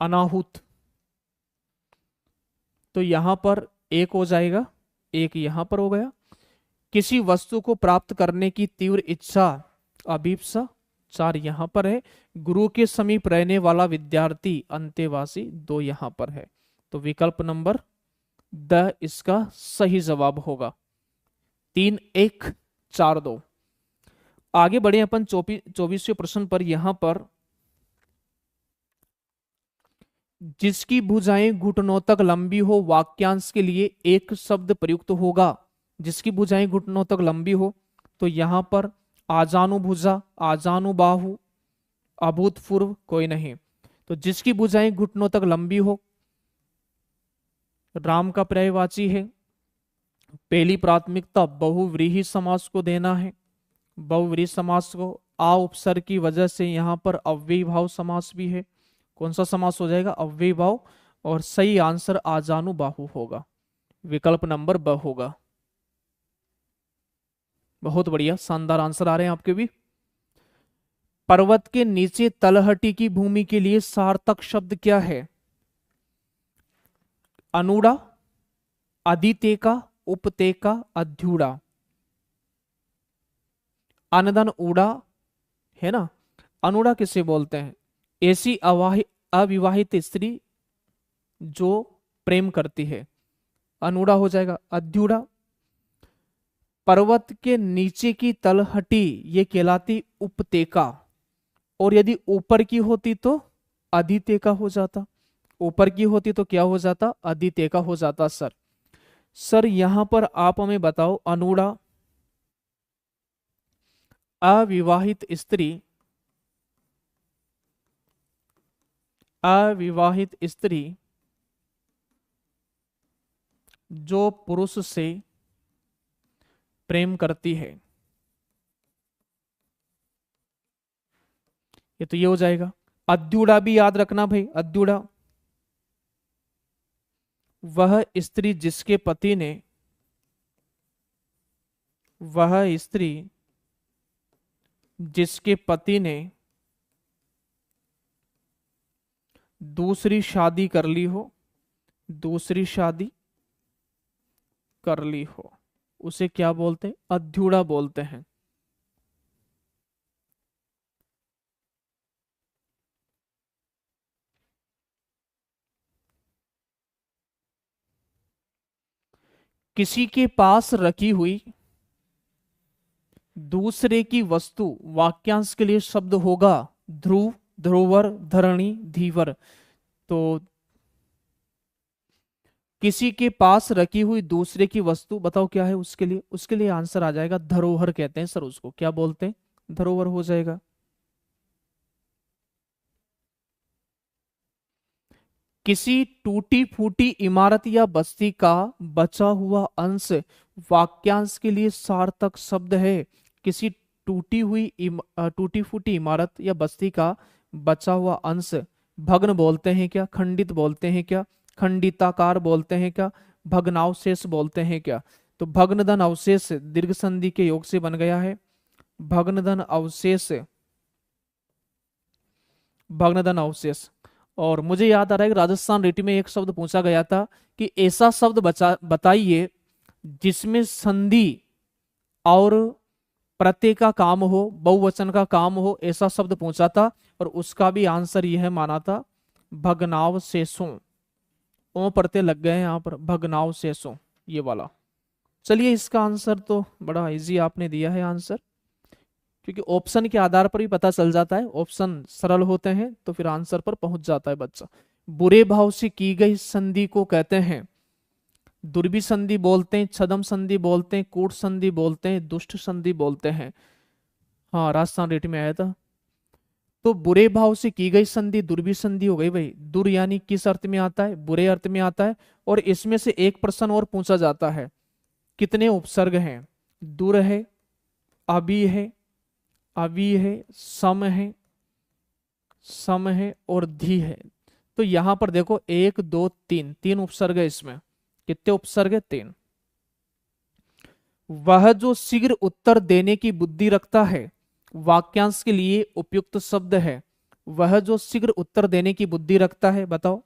अनाहुत। तो यहां पर एक हो जाएगा, एक यहां पर हो गया। किसी वस्तु को प्राप्त करने की तीव्र इच्छा, अभीप्सा, 4 यहां पर है। गुरु के समीप रहने वाला विद्यार्थी, अंतेवासी, 2 यहां पर है। तो विकल्प नंबर द इसका सही जवाब होगा। 3 1 4 2। आगे बढ़े अपन 24वें प्रश्न पर। यहां पर जिसकी भुजाएं घुटनों तक लंबी हो, वाक्यांश के लिए एक शब्द प्रयुक्त होगा। जिसकी भुजाएं घुटनों तक लंबी हो, तो यहां पर आजानुभुजा, आजानुबाहु, अभूतपूर्व, कोई नहीं। तो जिसकी भुजाएं घुटनों तक लंबी हो, राम का पर्यायवाची है। पहली प्राथमिकता बहुव्रीहि समास को देना है। बहुव्रीहि समास को आ उपसर्ग की वजह से यहां पर अव्ययी भाव समास भी है। कौन सा समास हो जाएगा? अव्ययी भाव। और सही आंसर आजानुबाहु होगा, विकल्प नंबर ब होगा। बहुत बढ़िया, शानदार आंसर आ रहे हैं आपके भी। पर्वत के नीचे तलहटी की भूमि के लिए सार्थक शब्द क्या है? अनुड़ा, अधितेका, उपतेका, अध्युड़ा। अनदन उड़ा है ना। अनुड़ा किसे बोलते हैं? ऐसी अविवाहित स्त्री जो प्रेम करती है, अनुड़ा हो जाएगा। अध्युड़ा पर्वत के नीचे की तलहटी ये कहलाती उपत्यका, और यदि ऊपर की होती तो अधित्यका हो जाता। ऊपर की होती तो क्या हो जाता? अधित्यका हो जाता। सर सर यहां पर आप हमें बताओ, अनुड़ा, अविवाहित स्त्री, अविवाहित स्त्री जो पुरुष से प्रेम करती है, ये तो ये हो जाएगा। अद्युड़ा भी याद रखना भाई, अद्युड़ा वह स्त्री जिसके पति ने, वह स्त्री जिसके पति ने दूसरी शादी कर ली हो, दूसरी शादी कर ली हो, उसे क्या बोलते हैं? अद्युड़ा बोलते हैं। किसी के पास रखी हुई दूसरे की वस्तु, वाक्यांश के लिए शब्द होगा ध्रुव, ध्रुवर, धरणी, धीवर। तो किसी के पास रखी हुई दूसरे की वस्तु, बताओ क्या है उसके लिए? उसके लिए आंसर आ जाएगा धरोहर कहते हैं सर, उसको क्या बोलते हैं? धरोहर हो जाएगा। किसी टूटी फूटी इमारत या बस्ती का बचा हुआ अंश, वाक्यांश के लिए सार्थक शब्द है। किसी टूटी फूटी इमारत या बस्ती का बचा हुआ अंश भग्न बोलते हैं क्या? खंडित बोलते हैं क्या? खंडिताकार बोलते हैं क्या? भग्नावशेष बोलते हैं क्या? तो भग्नधन अवशेष दीर्घ संधि के योग से बन गया है। भग्नधन अवशेष, भग्नधन अवशेष। और मुझे याद आ रहा है कि राजस्थान रेटी में एक शब्द पूछा गया था कि ऐसा शब्द बताइए जिसमें संधि और प्रत्यय का काम हो, बहुवचन का काम हो, ऐसा शब्द पूछा था। और उसका भी आंसर यह माना था, भग्नावशेषों। ओ प्रत्यय लग गए हैं यहाँ पर, भग्नावशेषों, ये वाला। चलिए इसका आंसर तो बड़ा इजी आपने दिया है आंसर, क्योंकि ऑप्शन के आधार पर भी पता चल जाता है, ऑप्शन सरल होते हैं तो फिर आंसर पर पहुंच जाता है बच्चा। बुरे भाव से की गई संधि को कहते हैं, दुर्बी संधि बोलते हैं, छदम संधि बोलते हैं, कूट संधि बोलते हैं, दुष्ट संधि बोलते हैं। हाँ राजस्थान रेट में आया था। तो बुरे भाव से की गई संधि दुर्बी संधि हो गई भाई। दुर यानी किस अर्थ में आता है? बुरे अर्थ में आता है। और इसमें से एक प्रश्न और पूछा जाता है, कितने उपसर्ग हैं? दुर है, अभी है, अभी है, सम है और धी है। तो यहां पर देखो 1 2 3, 3 उपसर्ग है इसमें। कितने उपसर्ग है? 3। वह जो शीघ्र उत्तर देने की बुद्धि रखता है, वाक्यांश के लिए उपयुक्त शब्द है। वह जो शीघ्र उत्तर देने की बुद्धि रखता है, बताओ।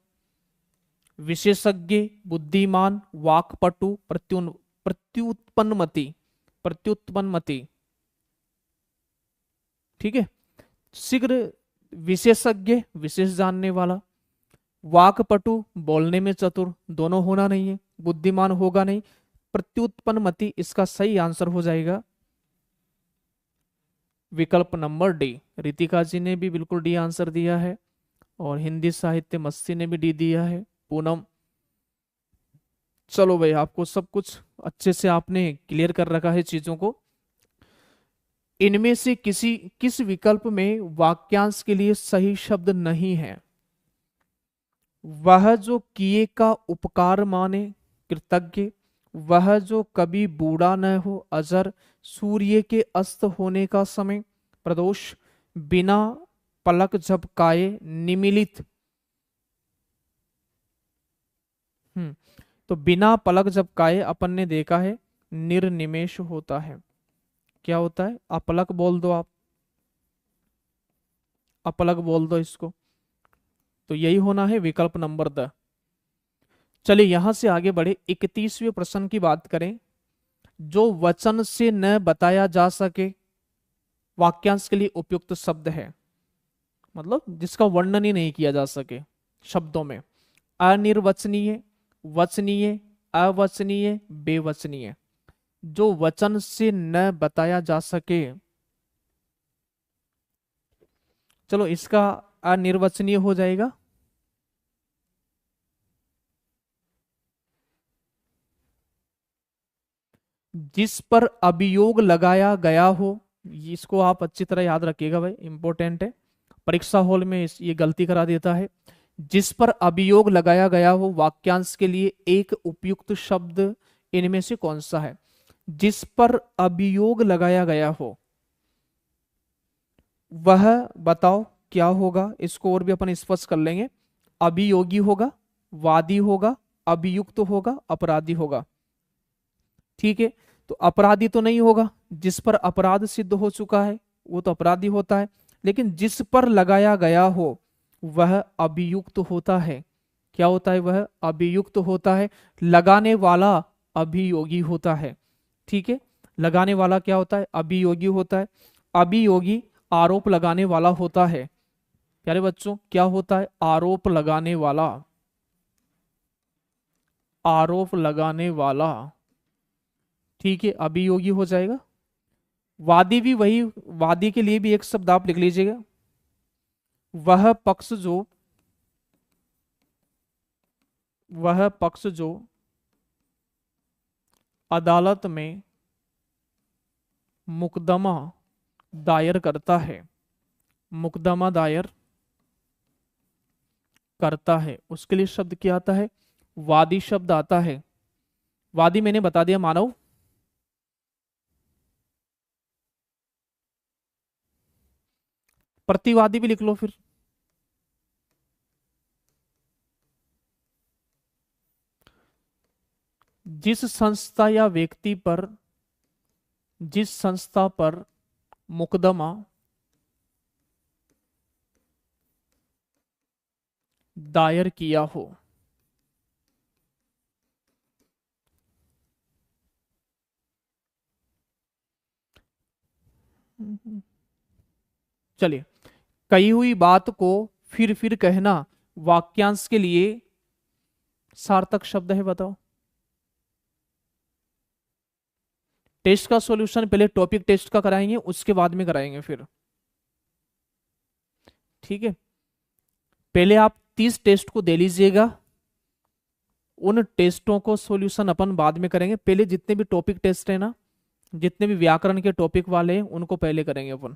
विशेषज्ञ, बुद्धिमान, वाक्पटु, प्रत्युत्पन्नमति, प्रत्युत्पन्नमति। ठीक है। शीघ्र, विशेषज्ञ विशेष जानने वाला, वाक्पटु बोलने में चतुर, दोनों होना नहीं है, बुद्धिमान होगा नहीं, प्रत्युत्पन्नमति इसका सही आंसर हो जाएगा विकल्प नंबर डी। रितिका जी ने भी बिल्कुल डी आंसर दिया है, और हिंदी साहित्य मस्ती ने भी डी दिया है, पूनम। चलो भाई, आपको सब कुछ अच्छे से आपने क्लियर कर रखा है चीजों को। इनमें से किस विकल्प में वाक्यांश के लिए सही शब्द नहीं है? वह जो किए का उपकार माने, कृतज्ञ। वह जो कभी बूढ़ा न हो, अजर। सूर्य के अस्त होने का समय, प्रदोष। बिना पलक झपकाए, निमिलित। तो बिना पलक झपकाए अपन ने देखा है निर्निमेष होता है। क्या होता है? अपलक बोल दो आप, अपलक बोल दो इसको। तो यही होना है विकल्प नंबर द। चलिए यहां से आगे बढ़े, 31वें प्रश्न की बात करें। जो वचन से न बताया जा सके, वाक्यांश के लिए उपयुक्त शब्द है, मतलब जिसका वर्णन ही नहीं किया जा सके शब्दों में। अनिर्वचनीय, वचनीय, अवचनीय, बेवचनीय। जो वचन से न बताया जा सके। चलो इसका अनिर्वचनीय हो जाएगा। जिस पर अभियोग लगाया गया हो, इसको आप अच्छी तरह याद रखिएगा भाई, इंपॉर्टेंट है। परीक्षा हॉल में ये गलती करा देता है। जिस पर अभियोग लगाया गया हो, वाक्यांश के लिए एक उपयुक्त शब्द इनमें से कौन सा है? जिस पर अभियोग लगाया गया हो, वह बताओ क्या होगा? इसको और भी अपन स्पष्ट कर लेंगे। अभियोगी होगा, वादी होगा, अभियुक्त होगा, अपराधी होगा। ठीक है, तो अपराधी तो नहीं होगा, जिस पर अपराध सिद्ध हो चुका है वो तो अपराधी होता है। लेकिन जिस पर लगाया गया हो वह अभियुक्त होता है। क्या होता है? वह अभियुक्त होता है। लगाने वाला अभियोगी होता है। ठीक है, लगाने वाला क्या होता है? अभियोगी होता है। अभियोगी आरोप लगाने वाला होता है। प्यारे बच्चों, क्या होता है? आरोप लगाने वाला। आरोप लगाने वाला। ठीक है, अभियोगी हो जाएगा। वादी भी वही, वादी के लिए भी एक शब्द आप लिख लीजिएगा। वह पक्ष जो अदालत में मुकदमा दायर करता है, मुकदमा दायर करता है, उसके लिए शब्द क्या आता है? वादी शब्द आता है। वादी मैंने बता दिया मानव। प्रतिवादी भी लिख लो फिर। जिस संस्था या व्यक्ति पर, जिस संस्था पर मुकदमा दायर किया हो। चलिए, कही हुई बात को फिर कहना वाक्यांश के लिए सार्थक शब्द है, बताओ। टेस्ट का सॉल्यूशन पहले टॉपिक टेस्ट का कराएंगे, उसके बाद में कराएंगे फिर। ठीक है, पहले आप 30 टेस्ट को दे लीजिएगा, उन टेस्टों को सॉल्यूशन अपन बाद में करेंगे। पहले जितने भी टॉपिक टेस्ट है ना, जितने भी व्याकरण के टॉपिक वाले हैं उनको पहले करेंगे अपन।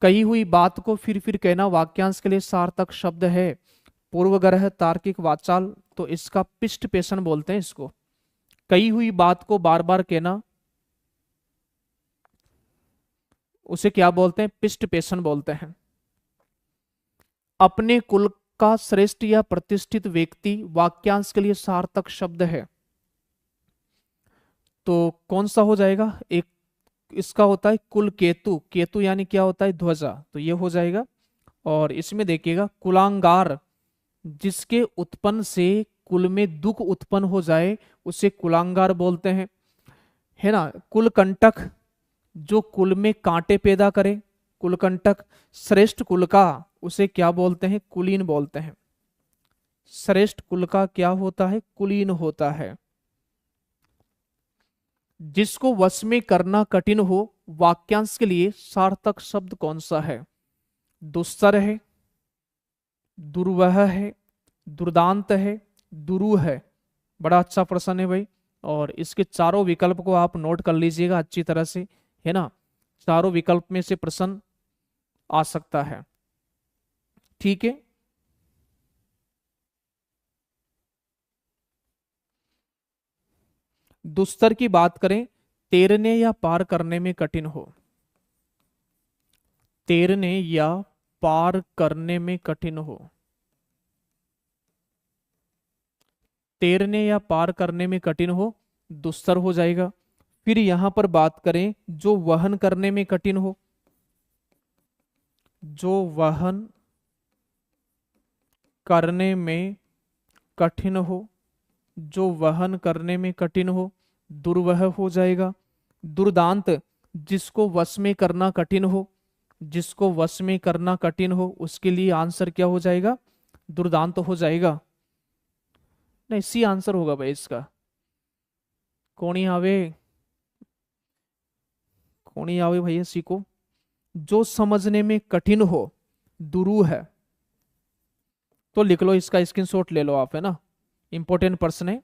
कही हुई बात को फिर कहना वाक्यांश के लिए सार्थक शब्द है। पूर्वग्रह तार्किक वाचाल, तो इसका पिष्ट पेशन बोलते हैं इसको। कही हुई बात को बार बार कहना, उसे क्या बोलते हैं? पिष्ट पेशन बोलते हैं। अपने कुल का श्रेष्ठ या प्रतिष्ठित व्यक्ति वाक्यांश के लिए सार्थक शब्द है। तो कौन सा हो जाएगा? एक इसका होता है कुल केतु। केतु यानी क्या होता है? ध्वजा, तो ये हो जाएगा। और इसमें देखिएगा कुलांगार, जिसके उत्पन्न से कुल में दुख उत्पन्न हो जाए उसे कुलांगार बोलते हैं, है ना। कुलकंटक, जो कुल में कांटे पैदा करे, कुलकंटक। श्रेष्ठ कुल का उसे क्या बोलते हैं? कुलीन बोलते हैं। श्रेष्ठ कुल का क्या होता है? कुलीन होता है। जिसको वश में करना कठिन हो, वाक्यांश के लिए सार्थक शब्द कौन सा है? दुस्तर है, दुर्वह है, दुर्दांत है, दुरूह है। बड़ा अच्छा प्रश्न है भाई, और इसके चारों विकल्प को आप नोट कर लीजिएगा अच्छी तरह से, है ना। चारों विकल्प में से प्रश्न आ सकता है। ठीक है, दुस्तर की बात करें, तैरने या पार करने में कठिन हो। तैरने या पार करने में कठिन हो। तैरने या पार करने में कठिन हो, दुस्तर हो जाएगा। फिर यहां पर बात करें जो वहन करने में कठिन हो, जो वहन करने में कठिन हो, जो वहन करने में कठिन हो, दुर्वह हो जाएगा। दुर्दांत, जिसको वश में करना कठिन हो, जिसको वश में करना कठिन हो, उसके लिए आंसर क्या हो जाएगा? दुर्दांत हो जाएगा। नहीं, सी आंसर होगा भाई इसका। कौन आवे? कोणी आवे भैया सीखो। जो समझने में कठिन हो, दुरू है। तो लिख लो, इसका स्क्रीनशॉट ले लो आप, है ना, इंपॉर्टेंट प्रश्न है।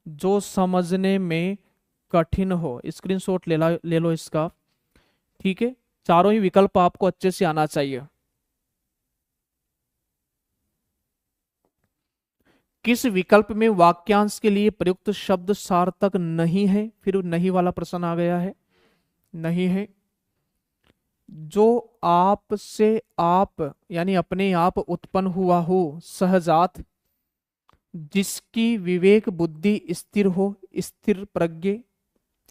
जो समझने में कठिन हो, स्क्रीनशॉट ले लो इसका। ठीक है, चारों ही विकल्प आपको अच्छे से आना चाहिए। किस विकल्प में वाक्यांश के लिए प्रयुक्त शब्द सार्थक नहीं है? फिर नहीं वाला प्रश्न आ गया है, नहीं है। जो आप से आप यानी अपने आप उत्पन्न हुआ हो, सहजात। जिसकी विवेक बुद्धि स्थिर हो, स्थिर प्रज्ञ,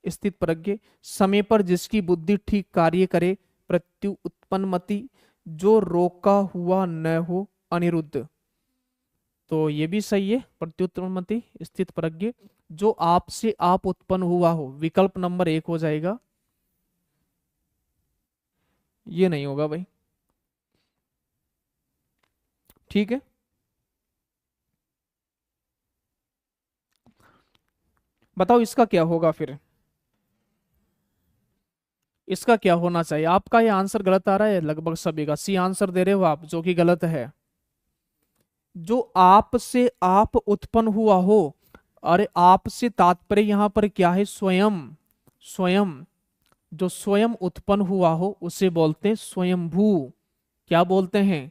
स्थित प्रज्ञ। समय पर जिसकी बुद्धि ठीक कार्य करे, प्रत्यु उत्पन्नमति। जो रोका हुआ न हो, अनिरुद्ध। तो ये भी सही है, प्रत्युत्पन्नमति, स्थित प्रज्ञ। जो आपसे आप उत्पन्न हुआ हो, विकल्प नंबर 1 हो जाएगा। ये नहीं होगा भाई। ठीक है, बताओ इसका क्या होगा फिर? इसका क्या होना चाहिए? आपका ये आंसर गलत आ रहा है लगभग सभी का। सी आंसर दे रहे हो आप, जो कि गलत है। जो आप से आप उत्पन्न हुआ हो। अरे आप से तात्पर्य यहां पर क्या है? स्वयं। स्वयं। जो स्वयं उत्पन्न हुआ हो उसे बोलते हैं स्वयंभू। क्या बोलते हैं?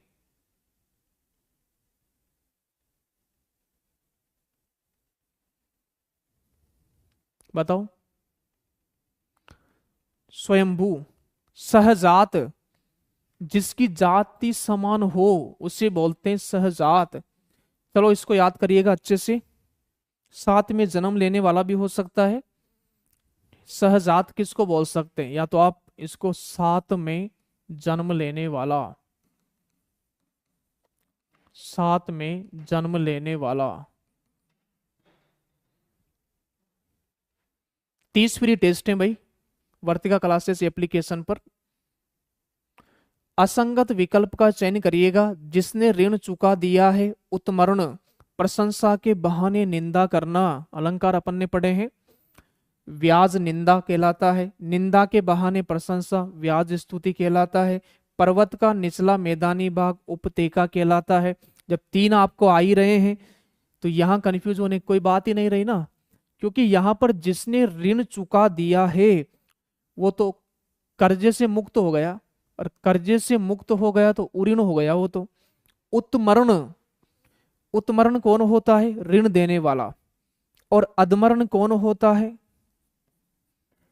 बताओ। स्वयंभू। सहजात। जिसकी जाति समान हो उसे बोलते हैं सहजात। चलो इसको याद करिएगा अच्छे से। साथ में जन्म लेने वाला भी हो सकता है। सहजात किसको बोल सकते हैं? या तो आप इसको साथ में जन्म लेने वाला, साथ में जन्म लेने वाला। 30 फ्री टेस्ट है भाई, वर्तिका क्लासेस एप्लीकेशन पर। असंगत विकल्प का चयन करिएगा। जिसने ऋण चुका दिया है, उत्मरण। प्रशंसा के बहाने निंदा करना, अलंकार अपन ने पढ़े हैं। व्याज निंदा कहलाता है। निंदा के बहाने प्रशंसा, व्याज स्तुति कहलाता है। पर्वत का निचला मैदानी भाग, उपत्यका कहलाता है। जब 3 आपको आ ही रहे हैं तो यहां कंफ्यूज होने की कोई बात ही नहीं रही ना, क्योंकि यहां पर जिसने ऋण चुका दिया है वो तो कर्जे से मुक्त हो गया, और कर्जे से मुक्त हो गया तो उऋण हो गया वो तो। उत्मरण। उत्मरण कौन होता है? ऋण देने वाला। और अधमरण कौन होता है?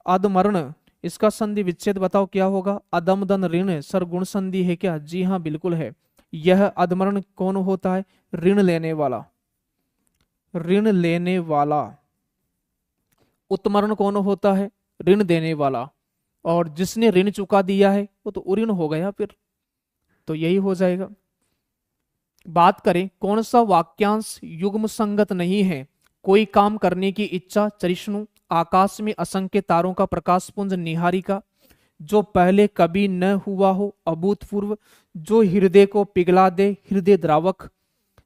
अधमरण। इसका संधि विच्छेद बताओ क्या होगा? अदमदन ऋण। सर गुण संधि है क्या? जी हाँ बिल्कुल है। यह अधमरण कौन होता है? ऋण लेने वाला। ऋण लेने वाला। उत्मरण कौन होता है? ऋण देने वाला। और जिसने ऋण चुका दिया है वो तो उऋण हो गया फिर, तो यही हो जाएगा। बात करें कौन सा वाक्यांश युग्म संगत नहीं है? कोई काम करने की इच्छा, चरिष्णु। आकाश में असंख्य तारों का प्रकाशपुंज, निहारिका। जो पहले कभी न हुआ हो, अभूतपूर्व। जो हृदय को पिघला दे, हृदय द्रावक।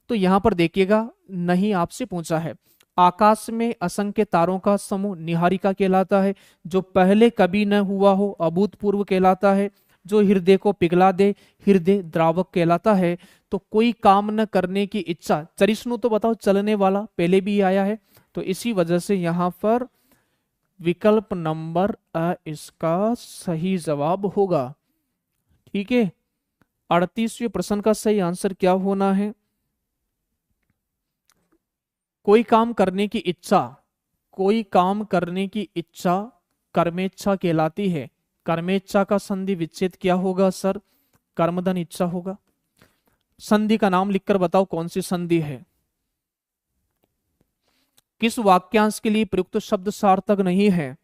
तो यहां पर देखिएगा, नहीं आपसे पूछा है। आकाश में असंख्य तारों का समूह निहारिका कहलाता है। जो पहले कभी न हुआ हो, अभूतपूर्व कहलाता है। जो हृदय को पिघला दे, हृदय द्रावक कहलाता है। तो कोई काम न करने की इच्छा, चरिष्णु तो बताओ चलने वाला, पहले भी आया है। तो इसी वजह से यहां पर विकल्प नंबर अ इसका सही जवाब होगा। ठीक है, 38वें प्रश्न का सही आंसर क्या होना है? कोई काम करने की इच्छा, कोई काम करने की इच्छा कर्मेच्छा कहलाती है। कर्मेच्छा का संधि विच्छेद क्या होगा सर? कर्मधन इच्छा होगा। संधि का नाम लिखकर बताओ कौन सी संधि है। किस वाक्यांश के लिए प्रयुक्त शब्द सार्थक नहीं है?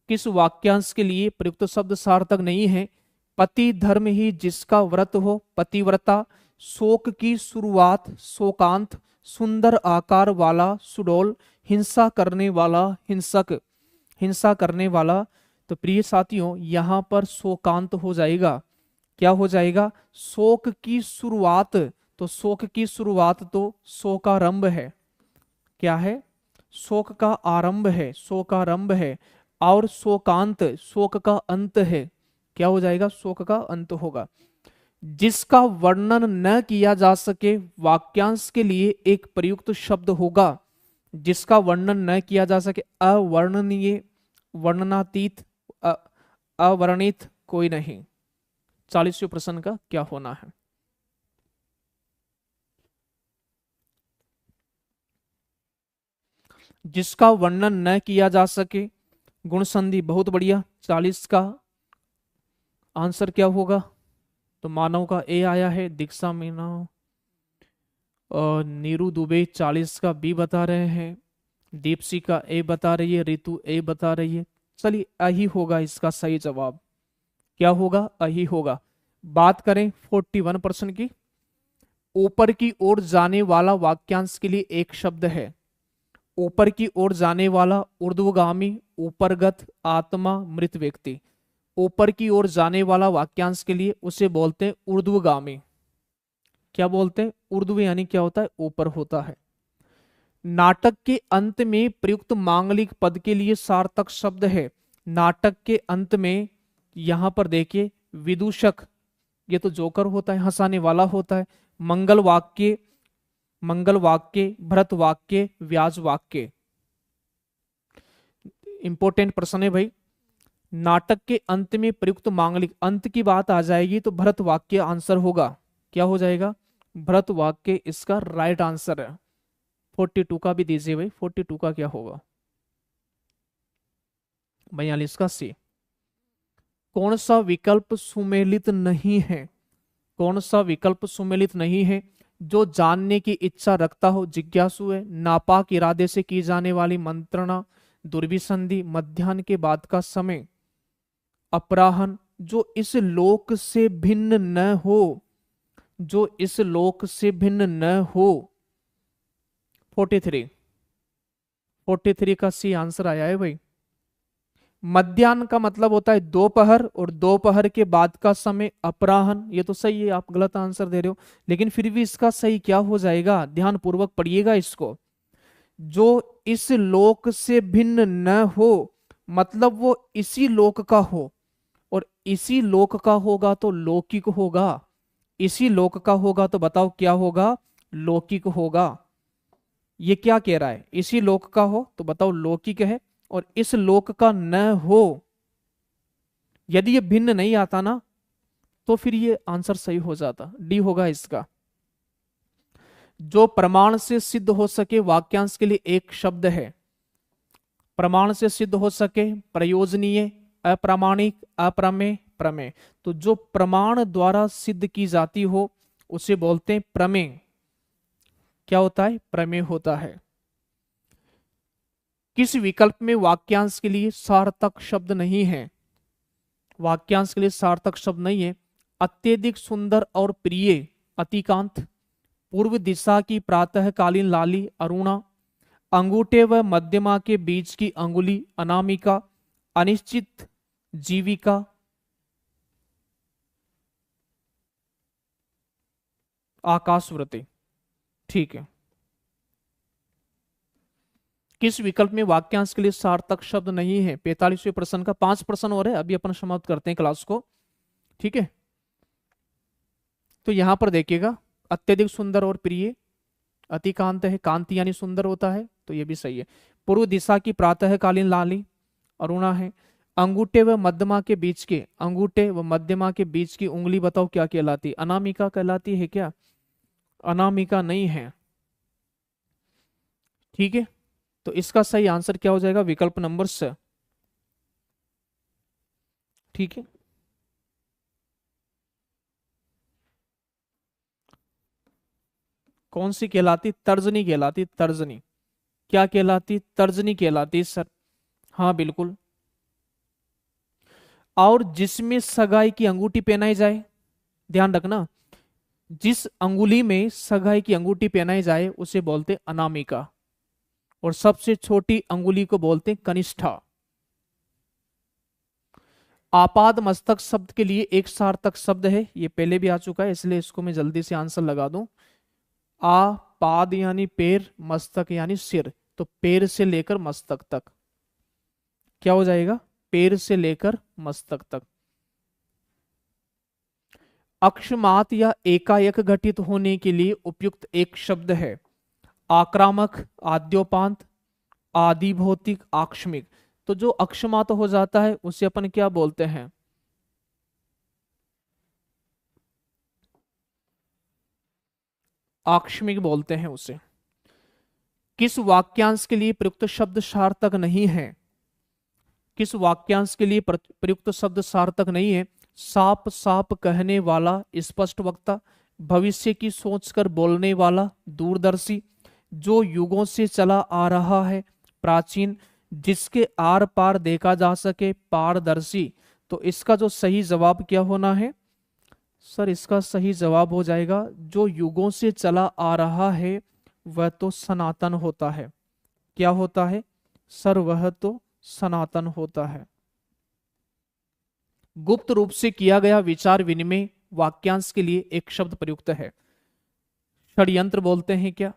किस वाक्यांश के लिए प्रयुक्त शब्द सार्थक नहीं है? पति धर्म ही जिसका व्रत हो, पतिव्रता। शोक की शुरुआत, शोकांत। सुंदर आकार वाला, सुडौल। हिंसा करने वाला, हिंसक। हिंसा करने वाला। तो प्रिय साथियों यहां पर शोकांत हो जाएगा। क्या हो जाएगा? शोक की शुरुआत। तो शोक की शुरुआत तो शोकारंभ है। क्या है? शोक का आरंभ है, शोकारंभ है। और शोकांत, शोक का अंत है, क्या हो जाएगा, शोक का अंत होगा। जिसका वर्णन न किया जा सके वाक्यांश के लिए एक प्रयुक्त शब्द होगा। जिसका वर्णन न किया जा सके, अवर्णनीय, वर्णनातीत, अवर्णित, कोई नहीं। 40वें प्रश्न का क्या होना है। जिसका वर्णन न किया जा सके, गुण संधि, बहुत बढ़िया। 40 का आंसर क्या होगा, तो मानव का ए आया है, दीक्षा मीना और नीरू दुबे 40 का बी बता रहे हैं, दीपसी का ए बता रही है, रितु ए बता रही है। चलिए अही होगा इसका सही जवाब, क्या होगा, अही होगा। बात करें 41% की, ऊपर की ओर जाने वाला वाक्यांश के लिए एक शब्द है। ऊपर की ओर जाने वाला, ऊर्ध्वगामी, ऊपरगत, आत्मा, मृत व्यक्ति। ऊपर की ओर जाने वाला वाक्यांश के लिए उसे बोलते हैं ऊर्ध्वगामी। क्या बोलते हैं, ऊर्ध्व यानी क्या होता है, ऊपर होता है। नाटक के अंत में प्रयुक्त मांगलिक पद के लिए सार्थक शब्द है। नाटक के अंत में यहां पर देखिए, विदूषक, ये तो जोकर होता है, हंसाने वाला होता है। मंगल वाक्य, मंगल वाक्य, भरत वाक्य, व्याज वाक्य। इंपॉर्टेंट प्रश्न है भाई। नाटक के अंत में प्रयुक्त मांगलिक, अंत की बात आ जाएगी तो भरत वाक्य आंसर होगा, क्या हो जाएगा, भरत वाक्य इसका राइट आंसर है। 42 का भी दीजिए भाई, 42 का क्या होगा, 42 का सी। कौन सा विकल्प सुमेलित नहीं है, कौन सा विकल्प सुमेलित नहीं है, जो जानने की इच्छा रखता हो, जिज्ञासु है, नापाक इरादे से की जाने वाली मंत्रणा, दुर्विसंधि, मध्याह्न के बाद का समय, अपराहन, जो इस लोक से भिन्न न हो, जो इस लोक से भिन्न न हो। 43, 43 का सी आंसर आया है भाई। मध्याह्न का मतलब होता है दोपहर, और दोपहर के बाद का समय अपराहन, ये तो सही है, आप गलत आंसर दे रहे हो, लेकिन फिर भी इसका सही क्या हो जाएगा, ध्यान पूर्वक पढ़िएगा इसको। जो इस लोक से भिन्न न हो, मतलब वो इसी लोक का हो, और इसी लोक का होगा तो लौकिक होगा। इसी लोक का होगा तो बताओ क्या होगा, लौकिक होगा। ये क्या कह रहा है, इसी लोक का हो तो बताओ लौकिक है, और इस लोक का न हो, यदि ये भिन्न नहीं आता ना, तो फिर ये आंसर सही हो जाता, डी होगा इसका। जो प्रमाण से सिद्ध हो सके वाक्यांश के लिए एक शब्द है। प्रमाण से सिद्ध हो सके, प्रयोजनीय, अप्रामाणिक, अप्रमेय, प्रमेय। तो जो प्रमाण द्वारा सिद्ध की जाती हो उसे बोलते हैं प्रमेय। क्या होता है, प्रमेय होता है। किस विकल्प में वाक्यांश के लिए सार्थक शब्द नहीं है, वाक्यांश के लिए सार्थक शब्द नहीं है। अत्यधिक सुंदर और प्रिय, अतिकांत। पूर्व दिशा की प्रातःकालीन लाली, अरुणा। अंगूठे व मध्यमा के बीच की अंगुली, अनामिका। अनिश्चित जीविका, आकाशवृत्ति। ठीक है। किस विकल्प में वाक्यांश के लिए सार्थक शब्द नहीं है, 45वें प्रश्न का 5 प्रश्न और है, अभी अपन समाप्त करते हैं क्लास को, ठीक है। तो यहां पर देखिएगा, अत्यधिक सुंदर और प्रिय, अतिकांत है, कांति यानी सुंदर होता है, तो ये भी सही है। पूर्व दिशा की प्रातःकालीन लाली, अरुणा है। अंगूठे व मध्यमा के बीच के, अंगूठे व मध्यमा के बीच की उंगली बताओ क्या कहलाती, अनामिका कहलाती है क्या, अनामिका नहीं है, ठीक है। तो इसका सही आंसर क्या हो जाएगा, विकल्प नंबर स, ठीक है। कौन सी कहलाती, तर्जनी कहलाती, तर्जनी। क्या कहलाती, तर्जनी कहलाती सर, हाँ बिल्कुल। और जिसमें सगाई की अंगूठी पहनाई जाए, ध्यान रखना, जिस अंगुली में सगाई की अंगूठी पहनाई जाए उसे बोलते अनामिका, और सबसे छोटी अंगुली को बोलते कनिष्ठा। आपाद मस्तक शब्द के लिए एक सार्थक शब्द है, ये पहले भी आ चुका है, इसलिए इसको मैं जल्दी से आंसर लगा दूं। आपाद यानी पैर, मस्तक यानी सिर, तो पैर से लेकर मस्तक तक। क्या हो जाएगा, पैर से लेकर मस्तक तक। अक्षमात या एकाएक घटित होने के लिए उपयुक्त एक शब्द है आक्रामक, आद्योपांत, आदि भौतिक, आकस्मिक। तो जो अक्षमात हो जाता है उसे अपन क्या बोलते हैं, आकस्मिक बोलते हैं उसे। किस वाक्यांश के लिए प्रयुक्त शब्द सार्थक नहीं है, किस वाक्यांश के लिए प्रयुक्त शब्द सार्थक नहीं है, साफ साफ कहने वाला, स्पष्ट वक्ता, भविष्य की सोचकर बोलने वाला, दूरदर्शी, जो युगों से चला आ रहा है, प्राचीन, जिसके आर पार देखा जा सके, पारदर्शी। तो इसका जो सही जवाब क्या होना है सर, इसका सही जवाब हो जाएगा जो युगों से चला आ रहा है वह तो सनातन होता है। क्या होता है सर, वह तो सनातन होता है। गुप्त रूप से किया गया विचार विनिमय वाक्यांश के लिए एक शब्द प्रयुक्त है। षड्यंत्र बोलते हैं क्या,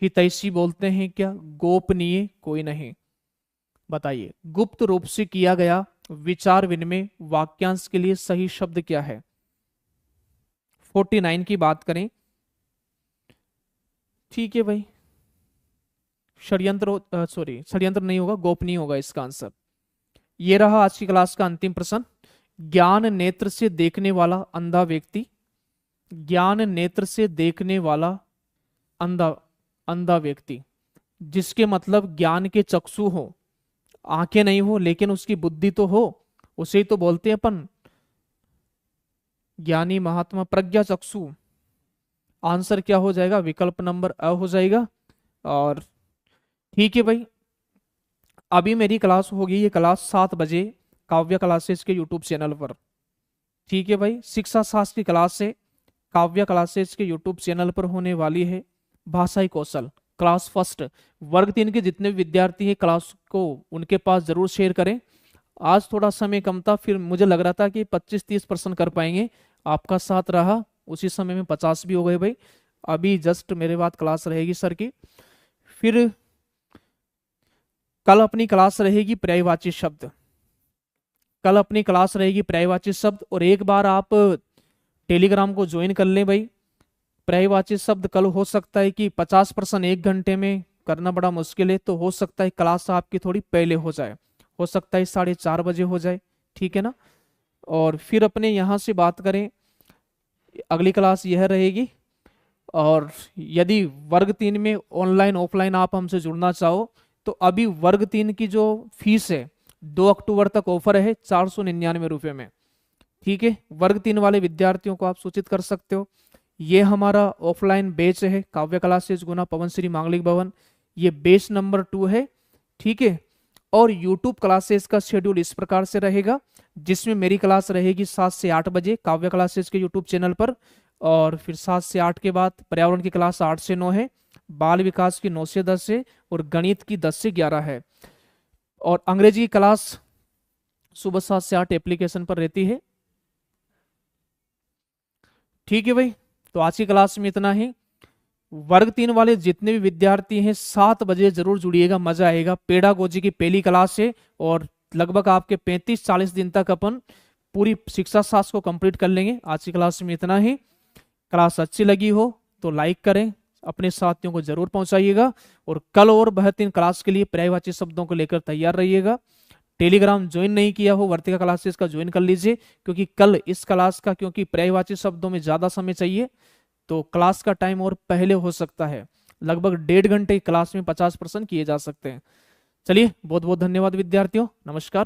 हितैषी बोलते हैं क्या, गोपनीय कोई नहीं। बताइए, गुप्त रूप से किया गया विचार विनिमय वाक्यांश के लिए सही शब्द क्या है। 49 की बात करें, ठीक है भाई, षड्यंत्र, सॉरी षड्यंत्र नहीं होगा, गोपनीय होगा इसका आंसर। ये रहा आज की क्लास का अंतिम प्रश्न। ज्ञान नेत्र से देखने वाला अंधा व्यक्ति, ज्ञान नेत्र से देखने वाला अंधा अंधा व्यक्ति, जिसके मतलब ज्ञान के चक्षु हो, आंखें नहीं हो लेकिन उसकी बुद्धि तो हो, उसे ही तो बोलते हैं अपन ज्ञानी महात्मा, प्रज्ञा चक्षु। आंसर क्या हो जाएगा, विकल्प नंबर अ हो जाएगा। और ठीक है भाई, अभी मेरी क्लास होगी, ये क्लास 7 बजे काव्य क्लासेस के यूट्यूब चैनल पर। ठीक है भाई, शिक्षा शास्त्र की क्लास से काव्य क्लासेस के यूट्यूब चैनल पर होने वाली है भाषाई कौशल क्लास फर्स्ट। वर्ग 3 के जितने भी विद्यार्थी हैं क्लास को उनके पास जरूर शेयर करें। आज थोड़ा समय कम था, फिर मुझे लग रहा था कि 25-30% कर पाएंगे, आपका साथ रहा, उसी समय में 50 भी हो गए भाई। अभी जस्ट मेरे बाद क्लास रहेगी सर की। फिर कल अपनी क्लास रहेगी पर्यायवाची शब्द, कल अपनी क्लास रहेगी पर्यायवाची शब्द। और एक बार आप टेलीग्राम को ज्वाइन कर लें भाई। पर्यायवाची शब्द कल हो सकता है कि 50% 1 घंटे में करना बड़ा मुश्किल है, तो हो सकता है क्लास आपकी थोड़ी पहले हो जाए, हो सकता है 4:30 बजे हो जाए, ठीक है ना। और फिर अपने यहाँ से बात करें, अगली क्लास यह रहेगी। और यदि वर्ग 3 में ऑनलाइन ऑफलाइन आप हमसे जुड़ना चाहो तो अभी वर्ग 3 की जो फीस है 2 अक्टूबर तक ऑफर है 499 रुपये में, ठीक है। वर्ग 3 वाले विद्यार्थियों को आप सूचित कर सकते हो। ये हमारा ऑफलाइन बैच है काव्य क्लासेस गुना पवन श्री मांगलिक भवन, ये बैच नंबर 2 है, ठीक है। और यूट्यूब क्लासेस का शेड्यूल इस प्रकार से रहेगा, जिसमें मेरी क्लास रहेगी 7 से 8 बजे काव्य क्लासेस के यूट्यूब चैनल पर। और फिर 7 से 8 के बाद पर्यावरण की क्लास 8 से 9 है, बाल विकास की 9 से 10 है, और गणित की 10 से 11 है। और अंग्रेजी की क्लास सुबह 7 से 8 एप्लीकेशन पर रहती है, ठीक है भाई। तो आज की क्लास में इतना ही। वर्ग 3 वाले जितने भी विद्यार्थी हैं 7 बजे जरूर जुड़िएगा, मजा आएगा। पेडागोजी की पहली क्लास है और लगभग आपके 35-40 दिन तक अपन पूरी शिक्षा शास्त्र को कंप्लीट कर लेंगे। आज की क्लास में इतना ही। क्लास अच्छी लगी हो तो लाइक करें, अपने साथियों को जरूर पहुंचाइएगा। और कल और बेहतरीन क्लास के लिए पर्यायवाची शब्दों को लेकर तैयार रहिएगा। टेलीग्राम ज्वाइन नहीं किया हो वर्तिका क्लासेस का ज्वाइन कर लीजिए, क्योंकि कल इस क्लास का, क्योंकि पर्यायवाची शब्दों में ज्यादा समय चाहिए तो क्लास का टाइम और पहले हो सकता है, लगभग 1.5 घंटे क्लास में 50% किए जा सकते हैं। चलिए, बहुत बहुत धन्यवाद विद्यार्थियों, नमस्कार।